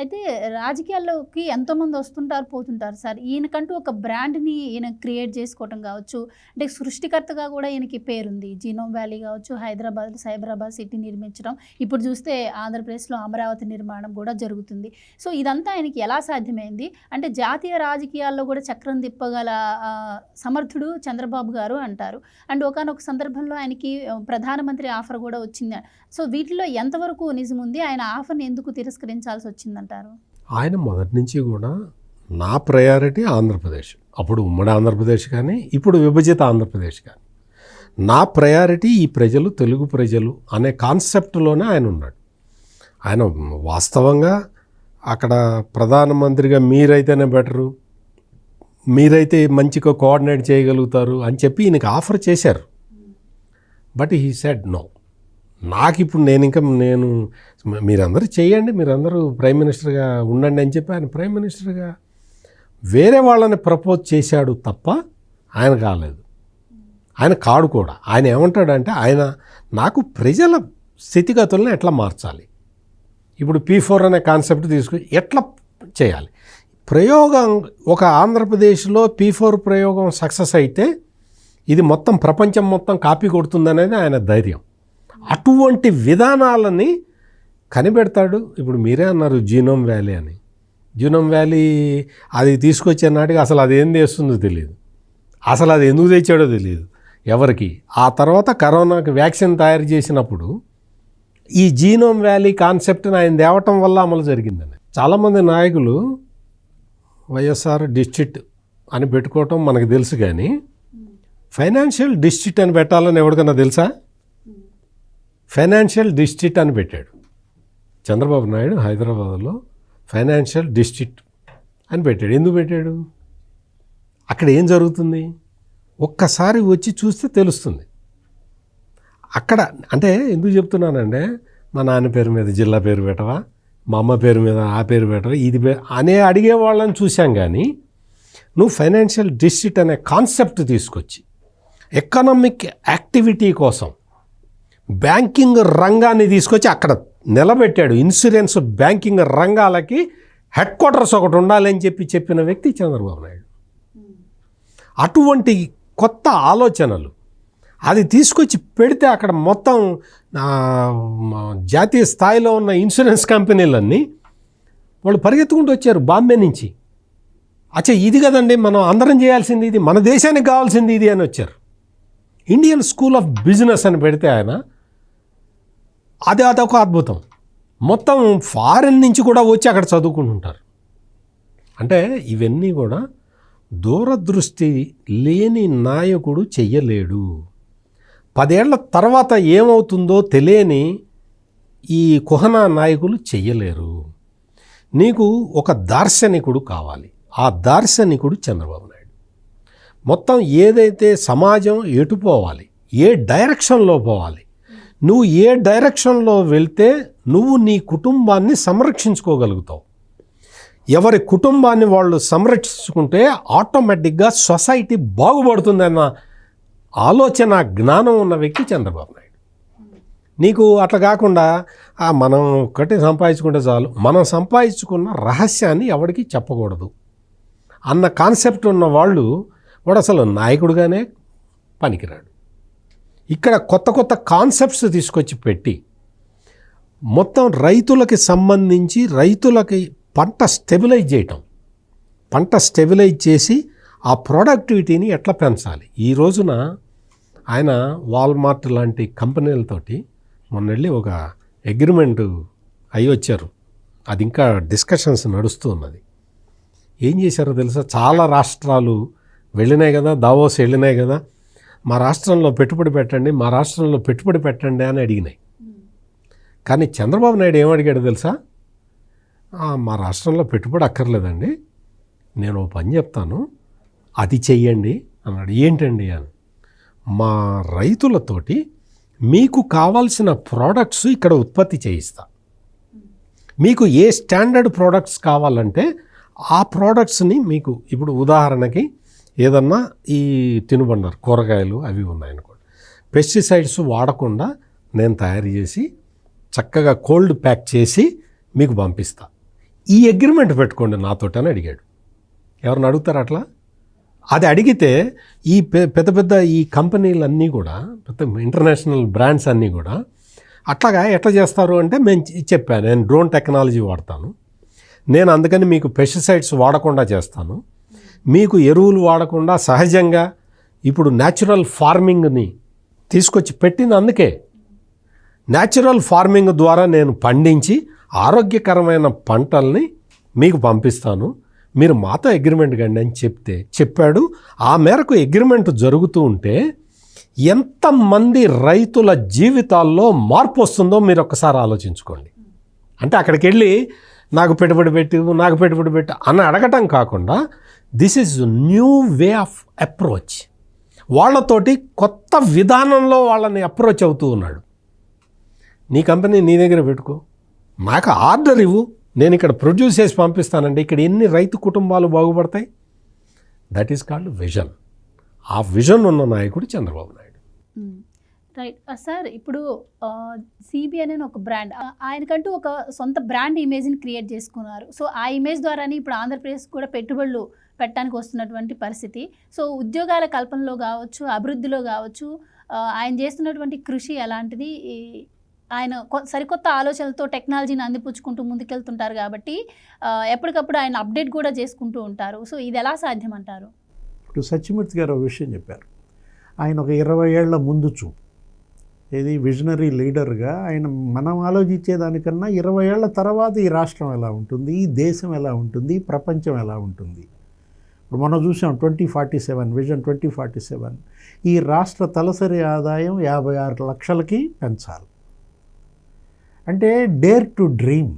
Speaker 1: అయితే రాజకీయాల్లోకి ఎంతోమంది వస్తుంటారు పోతుంటారు సార్. ఈయనకంటూ ఒక బ్రాండ్ని ఈయన క్రియేట్ చేసుకోవటం కావచ్చు, అంటే సృష్టికర్తగా కూడా ఈయనకి పేరుంది. జీనోమ్ వ్యాలీ కావచ్చు, హైదరాబాద్ సైబరాబాద్ సిటీ నిర్మించడం, ఇప్పుడు చూస్తే ఆంధ్రప్రదేశ్లో అమరావతి నిర్మాణం కూడా జరుగుతుంది. సో ఇదంతా ఆయనకి ఎలా సాధ్యమైంది అంటే, జాతీయ రాజకీయాల్లో కూడా చక్రం తిప్పగల సమర్థుడు చంద్రబాబు గారు అంటారు. అండ్ ఒకానొక సందర్భంలో ఆయనకి ప్రధానమంత్రి ఆఫర్ కూడా వచ్చింది. సో వీటిలో ఎంతవరకు నిజం ఉంది, ఆయన ఆఫర్ని ఎందుకు తిరస్కరించాల్సి వచ్చిందంటారు?
Speaker 2: ఆయన మొదటి నుంచి కూడా నా ప్రయారిటీ ఆంధ్రప్రదేశ్, అప్పుడు ఉమ్మడి ఆంధ్రప్రదేశ్ కానీ ఇప్పుడు విభజిత ఆంధ్రప్రదేశ్ కానీ, నా ప్రయారిటీ ఈ ప్రజలు, తెలుగు ప్రజలు అనే కాన్సెప్ట్లోనే ఆయన ఉన్నాడు. ఆయన వాస్తవంగా అక్కడ ప్రధానమంత్రిగా మీరైతేనే బెటరు, మీరైతే మంచిగా కోఆర్డినేట్ చేయగలుగుతారు అని చెప్పి ఈయనకి ఆఫర్ చేశారు. బట్ హీ సెడ్ నో, నాకు ఇప్పుడు నేను మీరందరూ చేయండి, మీరందరూ ప్రైమ్ మినిస్టర్గా ఉండండి అని చెప్పి ఆయన ప్రైమ్ మినిస్టర్గా వేరే వాళ్ళని ప్రపోజ్ చేశాడు తప్ప ఆయన కాలేదు. ఆయన కాడు కూడా. ఆయన ఏమంటాడంటే, ఆయన నాకు ప్రజల స్థితిగతులను ఎట్లా మార్చాలి, ఇప్పుడు P4 అనే కాన్సెప్ట్ తీసుకుని ఎట్లా చేయాలి, ప్రయోగం ఒక ఆంధ్రప్రదేశ్లో P4 ప్రయోగం సక్సెస్ అయితే ఇది మొత్తం ప్రపంచం మొత్తం కాపీ కొడుతుందనేది ఆయన ధైర్యం. అటువంటి విధానాలని కనిపెడతాడు. ఇప్పుడు మీరే అన్నారు జీనోమ్ వ్యాలీ అని. జీనోమ్ వ్యాలీ అది తీసుకొచ్చే నాటికి అసలు అది ఏం చేస్తుందో తెలియదు, అసలు అది ఎందుకు తెచ్చాడో తెలియదు ఎవరికి. ఆ తర్వాత కరోనాకి వ్యాక్సిన్ తయారు చేసినప్పుడు ఈ జీనోమ్ వ్యాలీ కాన్సెప్ట్ని ఆయన తేవటం వల్ల అమలు జరిగిందని. చాలామంది నాయకులు వైఎస్ఆర్ డిస్ట్రిక్ట్ అని పెట్టుకోవటం మనకు తెలుసు, కానీ ఫైనాన్షియల్ డిస్ట్రిక్ట్ అని పెట్టాలని ఎవరికన్నా తెలుసా? ఫైనాన్షియల్ డిస్ట్రిక్ట్ అని పెట్టాడు చంద్రబాబు నాయుడు. హైదరాబాద్లో ఫైనాన్షియల్ డిస్ట్రిక్ట్ అని పెట్టాడు. ఎందుకు పెట్టాడు? అక్కడ ఏం జరుగుతుంది? ఒక్కసారి వచ్చి చూస్తే తెలుస్తుంది. అక్కడ అంటే ఎందుకు చెప్తున్నానంటే, మా నాన్న పేరు మీద జిల్లా పేరు పెట్టవా, మా అమ్మ పేరు మీద ఆ పేరు పెట్టవా, ఇది అనే అడిగే వాళ్ళని చూశాం. కానీ నువ్వు ఫైనాన్షియల్ డిస్ట్రిక్ట్ అనే కాన్సెప్ట్ తీసుకొచ్చి ఎకనామిక్ యాక్టివిటీ కోసం బ్యాంకింగ్ రంగాన్ని తీసుకొచ్చి అక్కడ నిలబెట్టాడు. ఇన్సూరెన్స్ బ్యాంకింగ్ రంగాలకి హెడ్ క్వార్టర్స్ ఒకటి ఉండాలని చెప్పిన వ్యక్తి చంద్రబాబు నాయుడు. అటువంటి కొత్త ఆలోచనలు అది తీసుకొచ్చి పెడితే అక్కడ మొత్తం జాతీయ స్థాయిలో ఉన్న ఇన్సూరెన్స్ కంపెనీలన్నీ వాళ్ళు పరిగెత్తుకుంటూ వచ్చారు బాంబే నుంచి. అచ్చా ఇది కదండి మనం అందరం చేయాల్సింది, ఇది మన దేశానికి కావాల్సింది ఇది అని వచ్చారు. ఇండియన్ స్కూల్ ఆఫ్ బిజినెస్ అని పెడితే ఆయన అదొక అద్భుతం. మొత్తం ఫారిన్ నుంచి కూడా వచ్చి అక్కడ చదువుకుంటుంటారు. అంటే ఇవన్నీ కూడా దూరదృష్టి లేని నాయకుడు చెయ్యలేడు. 10 ఏళ్ల తర్వాత ఏమవుతుందో తెలియని ఈ కుహనా నాయకులు చెయ్యలేరు. నీకు ఒక దార్శనికుడు కావాలి. ఆ దార్శనికుడు చంద్రబాబు నాయుడు. మొత్తం ఏదైతే సమాజం ఎటు పోవాలి, ఏ డైరెక్షన్లో పోవాలి, నువ్వు ఏ డైరెక్షన్లో వెళ్తే నువ్వు నీ కుటుంబాన్ని సంరక్షించుకోగలుగుతావు. ఎవరి కుటుంబాన్ని వాళ్ళు సంరక్షించుకుంటే ఆటోమేటిక్గా సొసైటీ బాగుపడుతుందన్న ఆలోచన జ్ఞానం ఉన్న వ్యక్తి చంద్రబాబు నాయుడు. నీకు అట్లా కాకుండా మనం ఒక్కటి సంపాదించుకుంటే చాలు, మనం సంపాదించుకున్న రహస్యాన్ని ఎవరికి చెప్పకూడదు అన్న కాన్సెప్ట్ ఉన్న వాళ్ళు వాడు అసలు నాయకుడుగానే పనికిరాడు. ఇక్కడ కొత్త కాన్సెప్ట్స్ తీసుకొచ్చి పెట్టి మొత్తం రైతులకి సంబంధించి రైతులకి పంట స్టెబిలైజ్ చేయటం, పంట స్టెబిలైజ్ చేసి ఆ ప్రొడక్టివిటీని ఎట్లా పెంచాలి. ఈ రోజున ఆయన వాల్మార్ట్ లాంటి కంపెనీలతోటి మొన్న వెళ్ళి ఒక అగ్రిమెంట్ అయి వచ్చారు. అది ఇంకా డిస్కషన్స్ నడుస్తూ ఉన్నది. ఏం చేశారో తెలుసా, చాలా రాష్ట్రాలు వెళ్ళినాయి కదా, దావోస్ వెళ్ళినాయి కదా, మా రాష్ట్రంలో పెట్టుబడి పెట్టండి, మా రాష్ట్రంలో పెట్టుబడి పెట్టండి అని అడిగినాయి. కానీ చంద్రబాబు నాయుడు ఏమడిగాడు తెలుసా, మా రాష్ట్రంలో పెట్టుబడి అక్కర్లేదండి, నేను ఓ పని చెప్తాను అది చెయ్యండి అన్నాడు. ఏంటండి అని, మా రైతులతోటి మీకు కావాల్సిన ప్రోడక్ట్స్ ఇక్కడ ఉత్పత్తి చేయిస్తా, మీకు ఏ స్టాండర్డ్ ప్రోడక్ట్స్ కావాలంటే ఆ ప్రోడక్ట్స్ని మీకు, ఇప్పుడు ఉదాహరణకి ఏదన్నా ఈ తినుబండారు కూరగాయలు అవి ఉన్నాయనుకోండి, పెస్టిసైడ్స్ వాడకుండా నేను తయారు చేసి చక్కగా కోల్డ్ ప్యాక్ చేసి మీకు పంపిస్తా, ఈ అగ్రిమెంట్ పెట్టుకోండి నాతోటి అని అడిగాడు. ఎవరిని అడుగుతారు అట్లా? అది అడిగితే ఈ పెద్ద ఈ కంపెనీలన్నీ కూడా, పెద్ద ఇంటర్నేషనల్ బ్రాండ్స్ అన్నీ కూడా అట్లాగా ఎట్లా చేస్తారు అంటే, మేము చెప్పాను నేను డ్రోన్ టెక్నాలజీ వాడతాను, నేను అందుకని మీకు పెస్టిసైడ్స్ వాడకుండా చేస్తాను, మీకు ఎరువులు వాడకుండా సహజంగా ఇప్పుడు న్యాచురల్ ఫార్మింగ్ని తీసుకొచ్చి పెట్టింది. అందుకే న్యాచురల్ ఫార్మింగ్ ద్వారా నేను పండించి ఆరోగ్యకరమైన పంటల్ని మీకు పంపిస్తాను, మీరు మాతో అగ్రిమెంట్ కండి అని చెప్పాడు. ఆ మేరకు అగ్రిమెంట్ జరుగుతూ ఉంటే ఎంతమంది రైతుల జీవితాల్లో మార్పు వస్తుందో మీరు ఒక్కసారి ఆలోచించుకోండి. అంటే అక్కడికి వెళ్ళి నాకు పెట్టుబడి పెట్టు అని అడగటం కాకుండా, this is new way of approach. వాళ్ళతోటి కొత్త విధానంలో వాళ్ళని అప్రోచ్ అవుతూ ఉన్నాడు. నీ కంపెనీ నీ దగ్గర పెట్టుకో, నాకు ఆర్డర్ ఇవ్వు, నేను ఇక్కడ ప్రొడ్యూస్ చేసి పంపిస్తానండి, ఇక్కడ ఎన్ని రైతు కుటుంబాలు బాగుపడతాయి. That is called vision. ఆ విజన్ ఉన్న నాయకుడు చంద్రబాబు నాయుడు.
Speaker 1: రైట్ సార్, ఇప్పుడు సిబిఐ అనే ఒక బ్రాండ్, ఆయనకంటూ ఒక సొంత బ్రాండ్ ఇమేజ్ని క్రియేట్ చేసుకున్నారు. సో ఆ ఇమేజ్ ద్వారానే ఇప్పుడు ఆంధ్రప్రదేశ్ కూడా పెట్టుబడులు పెట్టడానికి వస్తున్నటువంటి పరిస్థితి. సో ఉద్యోగాల కల్పనలో కావచ్చు, అభివృద్ధిలో కావచ్చు, ఆయన చేస్తున్నటువంటి కృషి అలాంటిది. ఆయన సరికొత్త ఆలోచనలతో టెక్నాలజీని అందిపుచ్చుకుంటూ ముందుకెళ్తుంటారు కాబట్టి ఎప్పటికప్పుడు ఆయన అప్డేట్ కూడా చేసుకుంటూ ఉంటారు. సో ఇది ఎలా సాధ్యం అంటారు?
Speaker 3: ఇప్పుడు సత్యమూర్తి గారు ఒక విషయం చెప్పారు. ఆయన ఒక 20 ఏళ్ల ముందు చూపు, ఇది విజనరీ లీడర్గా ఆయన మనం ఆలోచించేదానికన్నా 20 ఏళ్ల తర్వాత ఈ రాష్ట్రం ఎలా ఉంటుంది, ఈ దేశం ఎలా ఉంటుంది, ప్రపంచం ఎలా ఉంటుంది. ఇప్పుడు మనం చూసాం 2047 విజన్ 2047, ఈ రాష్ట్ర తలసరి ఆదాయం 56 లక్షలకి పెంచాలి. అంటే dare to dream,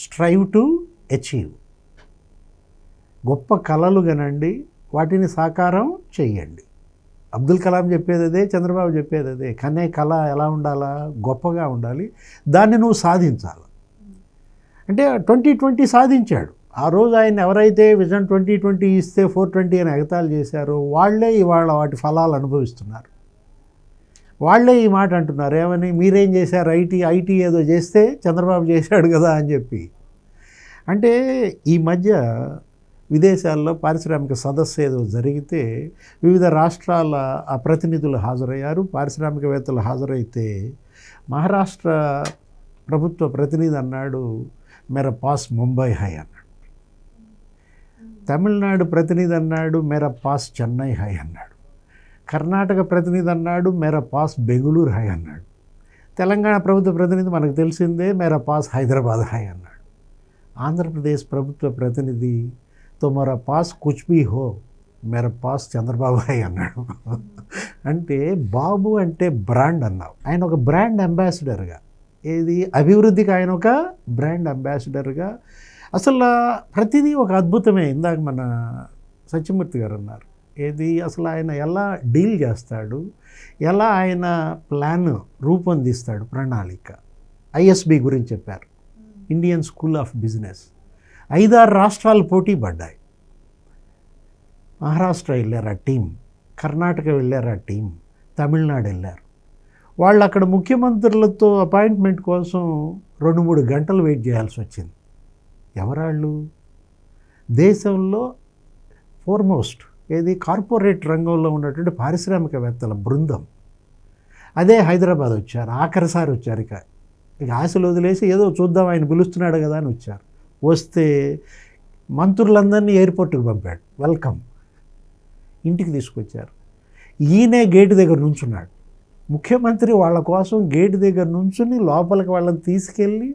Speaker 3: strive to achieve. గొప్ప కలలు కనండి, వాటిని సాకారం చెయ్యండి. అబ్దుల్ కలాం చెప్పేది అదే, చంద్రబాబు చెప్పేది అదే. కనే కళ ఎలా ఉండాలా, గొప్పగా ఉండాలి, దాన్ని నువ్వు సాధించాలి. అంటే 2020 సాధించాడు. ఆ రోజు ఆయన ఎవరైతే విజన్ 2020 ఇస్తే 420 అని ఎగతాళి చేశారో వాళ్ళే ఇవాళ వాటి ఫలాలు అనుభవిస్తున్నారు. వాళ్ళే ఈ మాట అంటున్నారు, ఏమని, మీరేం చేశారు, ఐటీ ఏదో చేస్తే చంద్రబాబు చేశాడు కదా అని చెప్పి. అంటే ఈ మధ్య విదేశాల్లో పారిశ్రామిక సదస్సు ఏదో జరిగితే వివిధ రాష్ట్రాల ఆ ప్రతినిధులు హాజరయ్యారు, పారిశ్రామికవేత్తలు హాజరైతే మహారాష్ట్ర ప్రభుత్వ ప్రతినిధి అన్నాడు, మేరా పాస్ ముంబై హై అన్నాడు. తమిళనాడు ప్రతినిధి అన్నాడు, మేరా పాస్ చెన్నై హై అన్నాడు. కర్ణాటక ప్రతినిధి అన్నాడు, మేరా పాస్ బెంగళూరు హై అన్నాడు. తెలంగాణ ప్రభుత్వ ప్రతినిధి మనకు తెలిసిందే, మేరా పాస్ హైదరాబాద్ హై అన్నాడు. ఆంధ్రప్రదేశ్ ప్రభుత్వ ప్రతినిధి, తుమారా పాస్ కుచ్ భీ హో, మేరా పాస్ చంద్రబాబు హై అన్నాడు. అంటే బాబు అంటే బ్రాండ్ అన్నావు, ఆయన ఒక బ్రాండ్ అంబాసిడర్గా, ఏది అభివృద్ధికి ఆయన ఒక బ్రాండ్ అంబాసిడర్గా, అసలు ప్రతిదీ ఒక అద్భుతమే. ఇందాక మన సత్యమూర్తి గారు అన్నారు, ఏది అసలు ఆయన ఎలా డీల్ చేస్తాడు, ఎలా ఆయన ప్లాన్ రూపొందిస్తాడు, ప్రణాళిక. ఐఎస్బి గురించి చెప్పారు, ఇండియన్ స్కూల్ ఆఫ్ బిజినెస్. 5-6 రాష్ట్రాలు పోటీ పడ్డాయి. మహారాష్ట్ర వెళ్ళారు ఆ టీం, కర్ణాటక వెళ్ళారు ఆ టీం, తమిళనాడు వెళ్ళారు. వాళ్ళు అక్కడ ముఖ్యమంత్రులతో అపాయింట్మెంట్ కోసం 2-3 గంటలు వెయిట్ చేయాల్సి వచ్చింది. ఎవరాళ్ళు? దేశంలో ఫోర్మోస్ట్ ఏది కార్పొరేట్ రంగంలో ఉన్నటువంటి పారిశ్రామికవేత్తల బృందం. అదే హైదరాబాద్ వచ్చారు, ఆఖరిసారి వచ్చారు. ఇక ఆశలు వదిలేసి ఏదో చూద్దాం ఆయన పిలుస్తున్నాడు కదా అని వచ్చారు. వస్తే మంత్రులందరినీ ఎయిర్పోర్ట్కి పంపాడు, వెల్కమ్, ఇంటికి తీసుకొచ్చారు. ఈయనే గేటు దగ్గర నుంచున్నాడు. ముఖ్యమంత్రి వాళ్ళ కోసం గేటు దగ్గర నుంచుని లోపలికి వాళ్ళని తీసుకెళ్ళి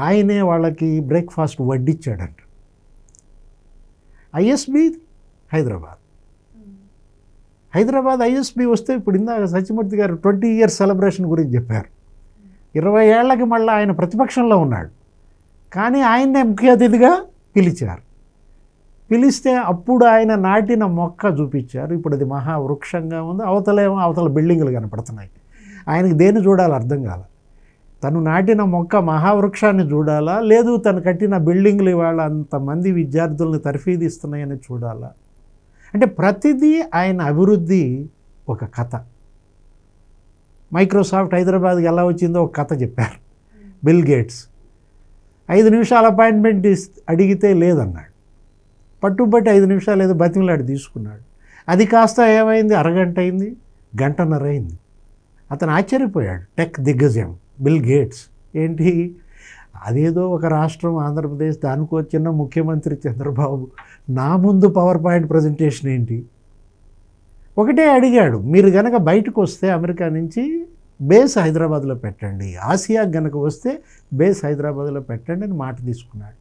Speaker 3: ఆయనే వాళ్ళకి బ్రేక్ఫాస్ట్ వడ్డించాడంట. ఐఎస్బి హైదరాబాద్ ఐఎస్బి వస్తే ఇప్పుడు ఇందాక సత్యమూర్తి గారు 20 years సెలబ్రేషన్ గురించి చెప్పారు. 20 ఏళ్లకి మళ్ళీ ఆయన ప్రతిపక్షంలో ఉన్నాడు, కానీ ఆయన్నే ముఖ్య అతిథిగా పిలిచారు. పిలిస్తే అప్పుడు ఆయన నాటిన మొక్క చూపించారు. ఇప్పుడు అది మహావృక్షంగా ఉంది, అవతల బిల్డింగులు కనపడుతున్నాయి. ఆయనకి దేన్ని చూడాలో అర్థం కాల. తను నాటిన మొక్క మహావృక్షాన్ని చూడాలా, లేదు తను కట్టిన బిల్డింగ్లు ఇవాళ అంతమంది విద్యార్థులను తర్ఫీదిస్తున్నాయని చూడాలా. అంటే ప్రతిదీ ఆయన అభివృద్ధి ఒక కథ. మైక్రోసాఫ్ట్ హైదరాబాద్కి ఎలా వచ్చిందో ఒక కథ చెప్పారు. బిల్ గేట్స్ 5 నిమిషాల అపాయింట్మెంట్ అడిగితే లేదన్నాడు, పట్టుబట్టి 5 నిమిషాలు ఏదో బతిమలాడి తీసుకున్నాడు. అది కాస్త ఏమైంది, అరగంట అయింది, గంటన్నర అయింది. అతను ఆశ్చర్యపోయాడు. టెక్ దిగ్గజం బిల్ గేట్స్ ఏంటి, అదేదో ఒక రాష్ట్రం ఆంధ్రప్రదేశ్, దానికో చిన్న ముఖ్యమంత్రి చంద్రబాబు, నా ముందు పవర్ పాయింట్ ప్రజెంటేషన్ ఏంటి. ఒకటే అడిగాడు, మీరు గనక బయటకు వస్తే అమెరికా నుంచి బేస్ హైదరాబాద్లో పెట్టండి, ఆసియా గనక వస్తే బేస్ హైదరాబాద్లో పెట్టండి అని మాట తీసుకున్నాడు.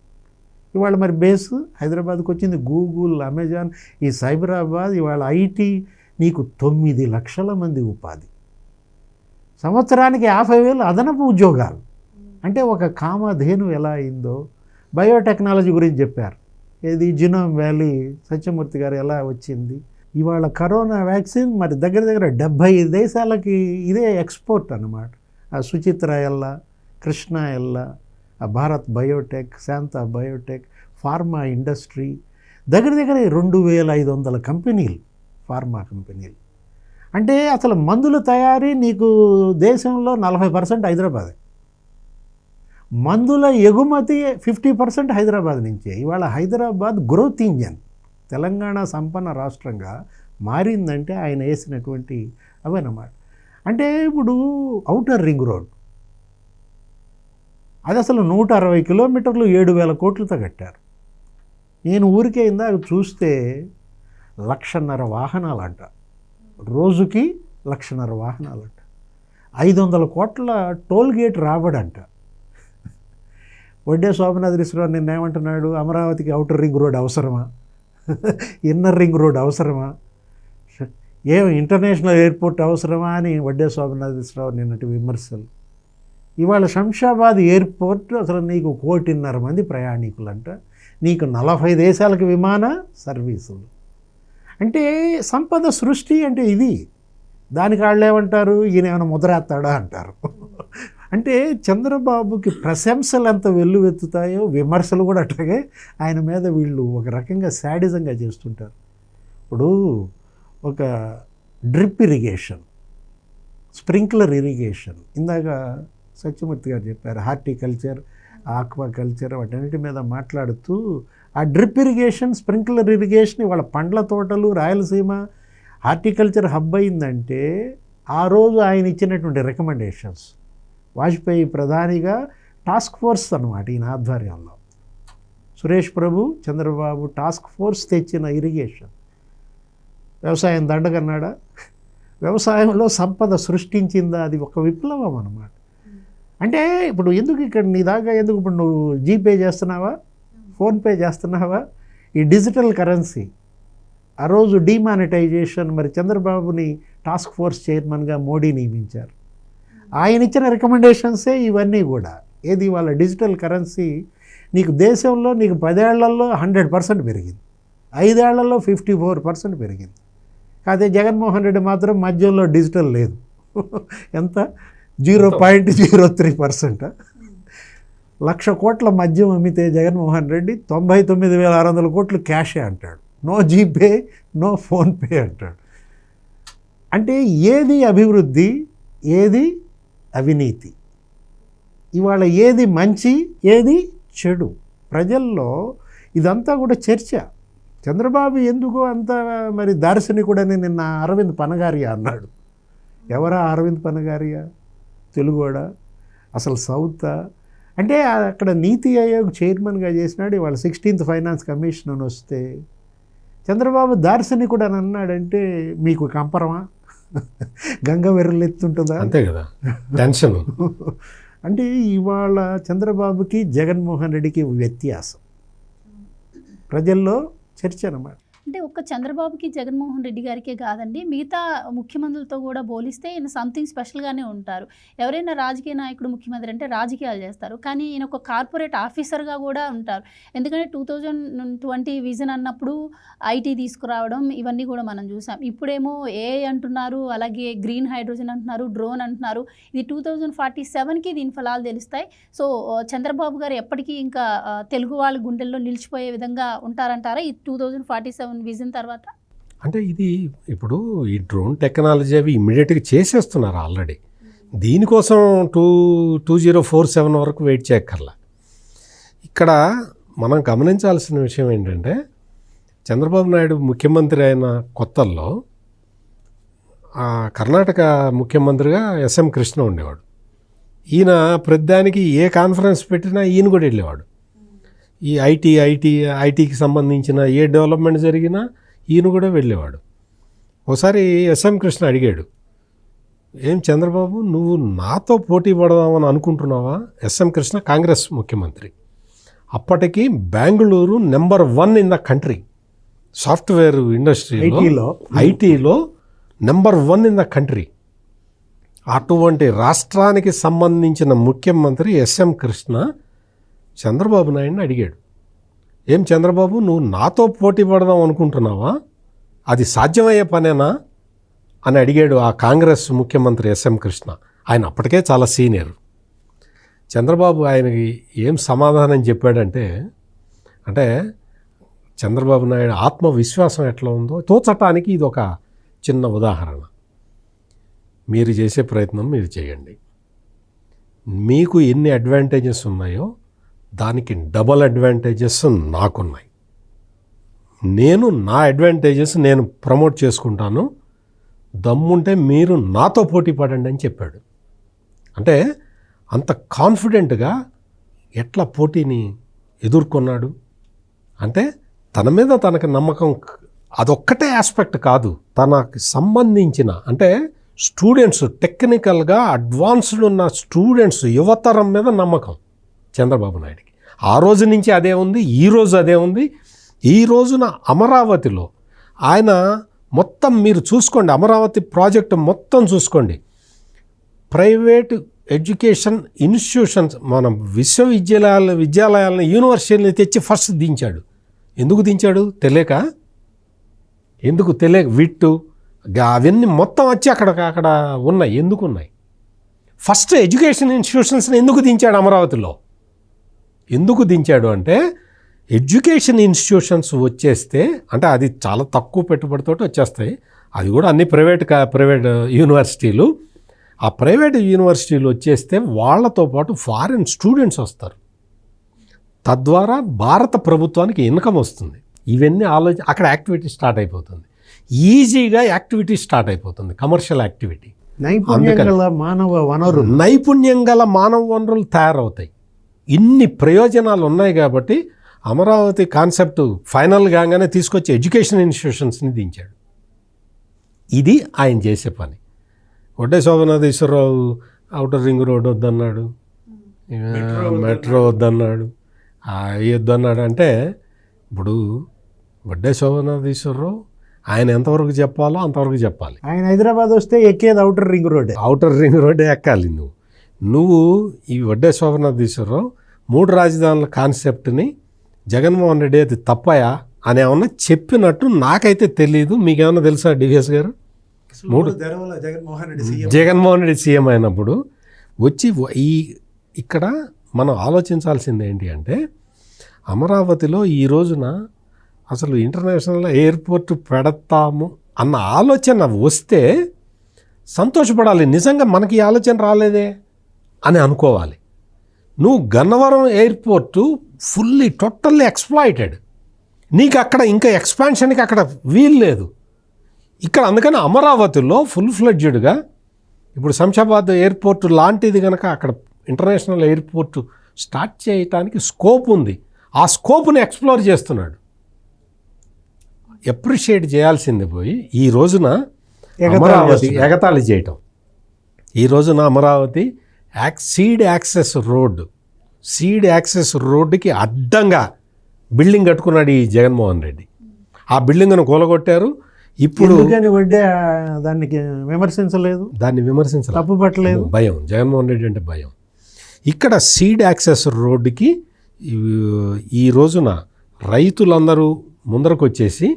Speaker 3: ఇవాళ మరి బేస్ హైదరాబాద్కి వచ్చింది. గూగుల్, అమెజాన్, ఈ సైబరాబాద్, ఇవాళ ఐటీ, నీకు 9 లక్షల మంది ఉపాధి, సంవత్సరానికి 50,000 అదనపు ఉద్యోగాలు. అంటే ఒక కామధేను ఎలా అయిందో. బయోటెక్నాలజీ గురించి చెప్పారు, ఏది జినోమ్ వ్యాలీ, సత్యమూర్తి గారు ఎలా వచ్చింది. ఇవాళ కరోనా వ్యాక్సిన్ మరి దగ్గర 70 దేశాలకి ఇదే ఎక్స్పోర్ట్ అన్నమాట. ఆ సుచిత్ర ఎల్లా, కృష్ణ ఎల్లా, ఆ భారత్ బయోటెక్, శాంతా బయోటెక్, ఫార్మా ఇండస్ట్రీ, దగ్గర 2,500 కంపెనీలు, ఫార్మా కంపెనీలు. అంటే అసలు మందుల తయారీ నీకు దేశంలో 40% హైదరాబాదే. మందుల ఎగుమతి 50% హైదరాబాద్ నుంచే. ఇవాళ హైదరాబాద్ గ్రోత్ ఇంజన్, తెలంగాణ సంపన్న రాష్ట్రంగా మారిందంటే ఆయన వేసినటువంటి అవన్నమాట. అంటే ఇప్పుడు ఔటర్ రింగ్ రోడ్ అది అసలు 160 కిలోమీటర్లు 7,000 కోట్లతో కట్టారు. నేను ఊరికే అవి చూస్తే 1,50,000 వాహనాలంట, రోజుకి 1,50,000 వాహనాలంట, 500 కోట్ల టోల్ గేట్ రాబడంట. వడ్డే శోభనాద్రీశ్వరరావు నిన్న ఏమంటున్నాడు, అమరావతికి ఔటర్ రింగ్ రోడ్ అవసరమా, ఇన్నర్ రింగ్ రోడ్ అవసరమా, ఇంటర్నేషనల్ ఎయిర్పోర్ట్ అవసరమా అని వడ్డే శోభనాద్రీశ్వరరావు నిన్నటి విమర్శలు. ఇవాళ శంషాబాద్ ఎయిర్పోర్ట్ అసలు నీకు 1,500,000 మంది ప్రయాణికులంట, నీకు 40 దేశాలకు విమాన సర్వీసులు. అంటే సంపద సృష్టి అంటే ఇది. దానికి వాళ్ళు ఏమంటారు, ఈయన ఏమైనా ముద్రేస్తాడా అంటారు. అంటే చంద్రబాబుకి ప్రశంసలు ఎంత వెల్లువెత్తుతాయో విమర్శలు కూడా అట్లాగే ఆయన మీద వీళ్ళు ఒక రకంగా శాడిజంగా చేస్తుంటారు. ఇప్పుడు ఒక డ్రిప్ ఇరిగేషన్, స్ప్రింక్లర్ ఇరిగేషన్, ఇందాక సత్యమూర్తి గారు చెప్పారు, హార్టికల్చర్, ఆక్వాకల్చర్ వాటన్నిటి మీద మాట్లాడుతూ ఆ డ్రిప్ ఇరిగేషన్, స్ప్రింక్లర్ ఇరిగేషన్ ఇవాళ పండ్ల తోటలు, రాయలసీమ హార్టికల్చర్ హబ్ అయిందంటే ఆ రోజు ఆయన ఇచ్చినటువంటి రికమెండేషన్స్. వాజ్పేయి ప్రధానిగా టాస్క్ ఫోర్స్ అన్నమాట ఈయన ఆధ్వర్యంలో, సురేష్ ప్రభు, చంద్రబాబు టాస్క్ ఫోర్స్ తెచ్చిన ఇరిగేషన్. వ్యవసాయం దండగన్నాడా? వ్యవసాయంలో సంపద సృష్టించిందా? అది ఒక విప్లవం అన్నమాట. అంటే ఇప్పుడు ఎందుకు ఇక్కడ నీ దాకా ఎందుకు, ఇప్పుడు నువ్వు జీపే చేస్తున్నావా, ఫోన్పే చేస్తున్నావా, ఈ డిజిటల్ కరెన్సీ ఆ రోజు డిమానిటైజేషన్, మరి చంద్రబాబుని టాస్క్ ఫోర్స్ చైర్మన్గా మోడీ నియమించారు. ఆయన ఇచ్చిన రికమెండేషన్సే ఇవన్నీ కూడా. ఏది వాళ్ళ డిజిటల్ కరెన్సీ నీకు దేశంలో నీకు 10 ఏళ్లలో 100% పెరిగింది, 5 ఏళ్లలో 54% పెరిగింది. కాదే జగన్మోహన్ రెడ్డి మాత్రం మధ్యలో డిజిటల్ లేదు. ఎంత? 0.03%. 1,00,000 కోట్ల మద్యం అమ్మితే జగన్మోహన్ రెడ్డి 99,600 కోట్లు క్యాషే అంటాడు. నో జీపే, నో ఫోన్పే అంటాడు. అంటే ఏది అభివృద్ధి, ఏది అవినీతి, ఇవాళ ఏది మంచి, ఏది చెడు, ప్రజల్లో ఇదంతా కూడా చర్చ. చంద్రబాబు ఎందుకు అంత మరి దార్శనికుడని నిన్న అరవింద్ పనగారియా అన్నాడు. ఎవరా అరవింద్ పనగారియా? తెలుగోడా? అసలు సౌతా? అంటే అక్కడ నీతి ఆయోగ్ చైర్మన్గా చేసినాడు. ఇవాళ 16th ఫైనాన్స్ కమిషన్ అని వస్తే చంద్రబాబు దార్శనికుడు అని అన్నాడంటే మీకు కంపరమా? గంగ వెర్రలెత్తుంటుందా?
Speaker 2: అంతే కదా, టెన్షన్.
Speaker 3: అంటే ఇవాళ చంద్రబాబుకి జగన్మోహన్ రెడ్డికి వ్యత్యాసం ప్రజల్లో చర్చ అన్నమాట.
Speaker 1: అంటే ఒక్క చంద్రబాబుకి జగన్మోహన్ రెడ్డి గారికే కాదండి, మిగతా ముఖ్యమంత్రులతో కూడా పోలిస్తే ఈయన సంథింగ్ స్పెషల్గానే ఉంటారు. ఎవరైనా రాజకీయ నాయకుడు ముఖ్యమంత్రి అంటే రాజకీయాలు చేస్తారు, కానీ ఈయన ఒక కార్పొరేట్ ఆఫీసర్గా కూడా ఉంటారు. ఎందుకంటే 2020 విజన్ అన్నప్పుడు ఐటీ తీసుకురావడం ఇవన్నీ కూడా మనం చూసాం. ఇప్పుడేమో ఏఐ అంటున్నారు, అలాగే గ్రీన్ హైడ్రోజన్ అంటున్నారు, డ్రోన్ అంటున్నారు. ఇది 2047కి దీని ఫలాలు తెలుస్తాయి. సో చంద్రబాబు గారు ఎప్పటికీ ఇంకా తెలుగు వాళ్ళ గుండెల్లో నిలిచిపోయే విధంగా ఉంటారంటారా ఈ 2047 విజన్ తర్వాత?
Speaker 2: అంటే ఇది ఇప్పుడు ఈ డ్రోన్ టెక్నాలజీ అవి ఇమ్మీడియట్గా చేసేస్తున్నారు ఆల్రెడీ. దీనికోసం 2047 వరకు వెయిట్ చేయక్కర్లా. ఇక్కడ మనం గమనించాల్సిన విషయం ఏంటంటే, చంద్రబాబు నాయుడు ముఖ్యమంత్రి అయిన కొత్తల్లో కర్ణాటక ముఖ్యమంత్రిగా ఎస్ఎం కృష్ణ ఉండేవాడు. ఈయన ప్రతిదానికి ఏ కాన్ఫరెన్స్ పెట్టినా ఈయన కూడా వెళ్ళేవాడు. ఈ ఐటీకి సంబంధించిన ఏ డెవలప్మెంట్ జరిగినా ఈయన కూడా వెళ్ళేవాడు. ఒకసారి ఎస్ఎం కృష్ణ అడిగాడు, ఏం చంద్రబాబు నువ్వు నాతో పోటీ పడదామని అనుకుంటున్నావా? ఎస్ఎం కృష్ణ కాంగ్రెస్ ముఖ్యమంత్రి. అప్పటికి Bengaluru number 1 in the country, software ఇండస్ట్రీలో ఐటీలో నెంబర్ 1 ఇన్ ద కంట్రీ. అటువంటి రాష్ట్రానికి సంబంధించిన ముఖ్యమంత్రి ఎస్ఎం కృష్ణ చంద్రబాబు నాయుడిని అడిగాడు, ఏం చంద్రబాబు నువ్వు నాతో పోటీ పడదాం అనుకుంటున్నావా? అది సాధ్యమయ్యే పనేనా అని అడిగాడు ఆ కాంగ్రెస్ ముఖ్యమంత్రి ఎస్ఎం కృష్ణ. ఆయన అప్పటికే చాలా సీనియర్. చంద్రబాబు ఆయనకి ఏం సమాధానం చెప్పాడంటే, అంటే చంద్రబాబు నాయుడు ఆత్మవిశ్వాసం ఎట్లా ఉందో తోచటానికి ఇది ఒక చిన్న ఉదాహరణ. మీరు చేసే ప్రయత్నం మీరు చేయండి, మీకు ఎన్ని అడ్వాంటేజెస్ ఉన్నాయో దానికి డబల్ అడ్వాంటేజెస్ నాకున్నాయి. నేను నా అడ్వాంటేజెస్ నేను ప్రమోట్ చేసుకుంటాను, దమ్ముంటే మీరు నాతో పోటీ పడండి అని చెప్పాడు. అంటే అంత కాన్ఫిడెంట్గా ఎట్లా పోటీని ఎదుర్కొన్నాడు అంటే, తన మీద తనకు నమ్మకం. అదొక్కటే ఆస్పెక్ట్ కాదు, తనకు సంబంధించిన అంటే స్టూడెంట్స్, టెక్నికల్గా అడ్వాన్స్డ్ ఉన్న స్టూడెంట్స్, యువతరం మీద నమ్మకం చంద్రబాబు నాయుడికి. ఆ రోజు నుంచి అదే ఉంది, ఈ రోజు అదే ఉంది. ఈ రోజున అమరావతిలో ఆయన మొత్తం మీరు చూసుకోండి, అమరావతి ప్రాజెక్టు మొత్తం చూసుకోండి, ప్రైవేట్ ఎడ్యుకేషన్ ఇన్స్టిట్యూషన్స్, మన విద్యాలయాలను యూనివర్సిటీని తెచ్చి ఫస్ట్ దించాడు. ఎందుకు దించాడు తెలియక, ఎందుకు విట్టు అవన్నీ మొత్తం వచ్చి అక్కడ ఉన్నాయి. ఎందుకు ఉన్నాయి? ఫస్ట్ ఎడ్యుకేషన్ ఇన్స్టిట్యూషన్స్ని ఎందుకు దించాడు అమరావతిలో? ఎందుకు దించాడు అంటే ఎడ్యుకేషన్ ఇన్స్టిట్యూషన్స్ వచ్చేస్తే, అంటే అది చాలా తక్కువ పెట్టుబడితో వచ్చేస్తాయి, అది కూడా అన్ని ప్రైవేట్ యూనివర్సిటీలు. ఆ ప్రైవేట్ యూనివర్సిటీలు వచ్చేస్తే వాళ్ళతో పాటు ఫారిన్ స్టూడెంట్స్ వస్తారు, తద్వారా భారత ప్రభుత్వానికి ఇన్కమ్ వస్తుంది. ఇవన్నీ అక్కడ యాక్టివిటీ స్టార్ట్ అయిపోతుంది, ఈజీగా యాక్టివిటీ స్టార్ట్ అయిపోతుంది, కమర్షియల్ యాక్టివిటీ.
Speaker 3: నైపుణ్యం
Speaker 2: గల మానవ వనరులు తయారవుతాయి. ఇన్ని ప్రయోజనాలు ఉన్నాయి కాబట్టి అమరావతి కాన్సెప్ట్ ఫైనల్ కాగానే తీసుకొచ్చి ఎడ్యుకేషన్ ఇన్స్టిట్యూషన్స్ని దించాడు. ఇది ఆయన చేసే పని. Vadde Sobhanadreeswara Rao outer ring road వద్దన్నాడు, మెట్రో వద్దన్నాడు, వద్దన్నాడు. అంటే ఇప్పుడు వడ్డే శోభనాధీశ్వరరావు ఆయన ఎంతవరకు చెప్పాలో అంతవరకు చెప్పాలి.
Speaker 3: ఆయన హైదరాబాద్ వస్తే ఎక్కేది outer ring road,
Speaker 2: outer ring రోడ్డే ఎక్కాలి. నువ్వు ఈ వడ్డే శోభనాధీశ్వరరావు 3 రాజధానుల కాన్సెప్ట్ని జగన్మోహన్ రెడ్డి అది తప్పయా అని ఏమన్నా చెప్పినట్టు నాకైతే తెలియదు. మీకేమన్నా తెలుసా డివిఎస్ గారు? జగన్మోహన్ రెడ్డి సీఎం అయినప్పుడు వచ్చి ఇక్కడ మనం ఆలోచించాల్సింది ఏంటి అంటే, అమరావతిలో ఈ రోజున అసలు ఇంటర్నేషనల్ ఎయిర్పోర్ట్ పెడతాము అన్న ఆలోచన వస్తే సంతోషపడాలి. నిజంగా మనకి ఈ ఆలోచన రాలేదే అని అనుకోవాలి. నువ్వు గన్నవరం ఎయిర్పోర్టు టోటల్లీ ఎక్స్ప్లాయిటెడ్, నీకు అక్కడ ఇంకా ఎక్స్పాన్షన్కి అక్కడ వీలు లేదు. ఇక్కడ అందుకని అమరావతిలో ఫుల్ ఫ్లెడ్జ్డ్గా ఇప్పుడు శంషాబాద్ ఎయిర్పోర్ట్ లాంటిది కనుక అక్కడ ఇంటర్నేషనల్ ఎయిర్పోర్ట్ స్టార్ట్ చేయడానికి స్కోప్ ఉంది. ఆ స్కోప్ని ఎక్స్ప్లోర్ చేస్తున్నాడు. ఎప్రిషియేట్ చేయాల్సింది పోయి ఈ రోజున అమరావతి ఎగతాళి చేయటం. ఈ రోజున అమరావతి సీడ్ యాక్సెస్ రోడ్డుకి అడ్డంగా బిల్డింగ్ కట్టుకున్నాడు ఈ జగన్మోహన్ రెడ్డి. ఆ బిల్డింగ్ను కూలగొట్టారు. ఇప్పుడు
Speaker 3: దానికి విమర్శించలేదు,
Speaker 2: తప్పు పట్టలేదు. భయం, జగన్మోహన్ రెడ్డి అంటే భయం. ఇక్కడ సీడ్ యాక్సెస్ రోడ్డుకి ఈ రోజున రైతులందరూ ముందరకు వచ్చేసి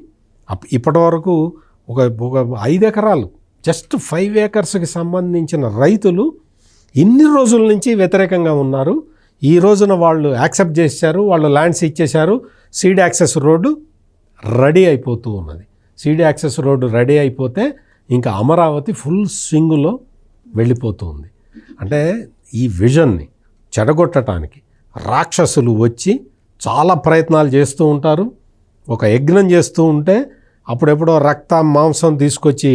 Speaker 2: ఇప్పటి వరకు ఒక 5 ఎకరాలు జస్ట్ 5 ఏకర్స్కి సంబంధించిన రైతులు ఇన్ని రోజుల నుంచి వ్యతిరేకంగా ఉన్నారు. ఈ రోజున వాళ్ళు యాక్సెప్ట్ చేశారు, వాళ్ళు ల్యాండ్స్ ఇచ్చేశారు. సీడ్ యాక్సెస్ రోడ్డు రెడీ అయిపోతూ ఉన్నది. సీడ్ యాక్సెస్ రోడ్డు రెడీ అయిపోతే ఇంకా అమరావతి ఫుల్ స్వింగ్లో వెళ్ళిపోతూ ఉంది. అంటే ఈ విజన్ని చెడగొట్టడానికి రాక్షసులు వచ్చి చాలా ప్రయత్నాలు చేస్తూ ఉంటారు. ఒక యజ్ఞం చేస్తూ ఉంటే అప్పుడెప్పుడో మాంసం తీసుకొచ్చి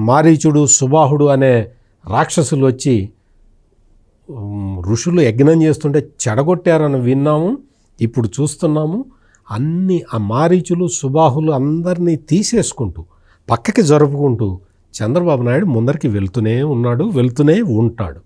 Speaker 2: మారీచుడు, సుబాహుడు అనే రాక్షసులు వచ్చి ఋషులు యజ్ఞం చేస్తుంటే చెడగొట్టారని విన్నాము. ఇప్పుడు చూస్తున్నాము. అన్ని ఆ మారీచులు, సుబాహులు అందరినీ తీసేసుకుంటూ పక్కకి జరుపుకుంటూ చంద్రబాబు నాయుడు ముందరికి వెళ్తూనే ఉంటాడు.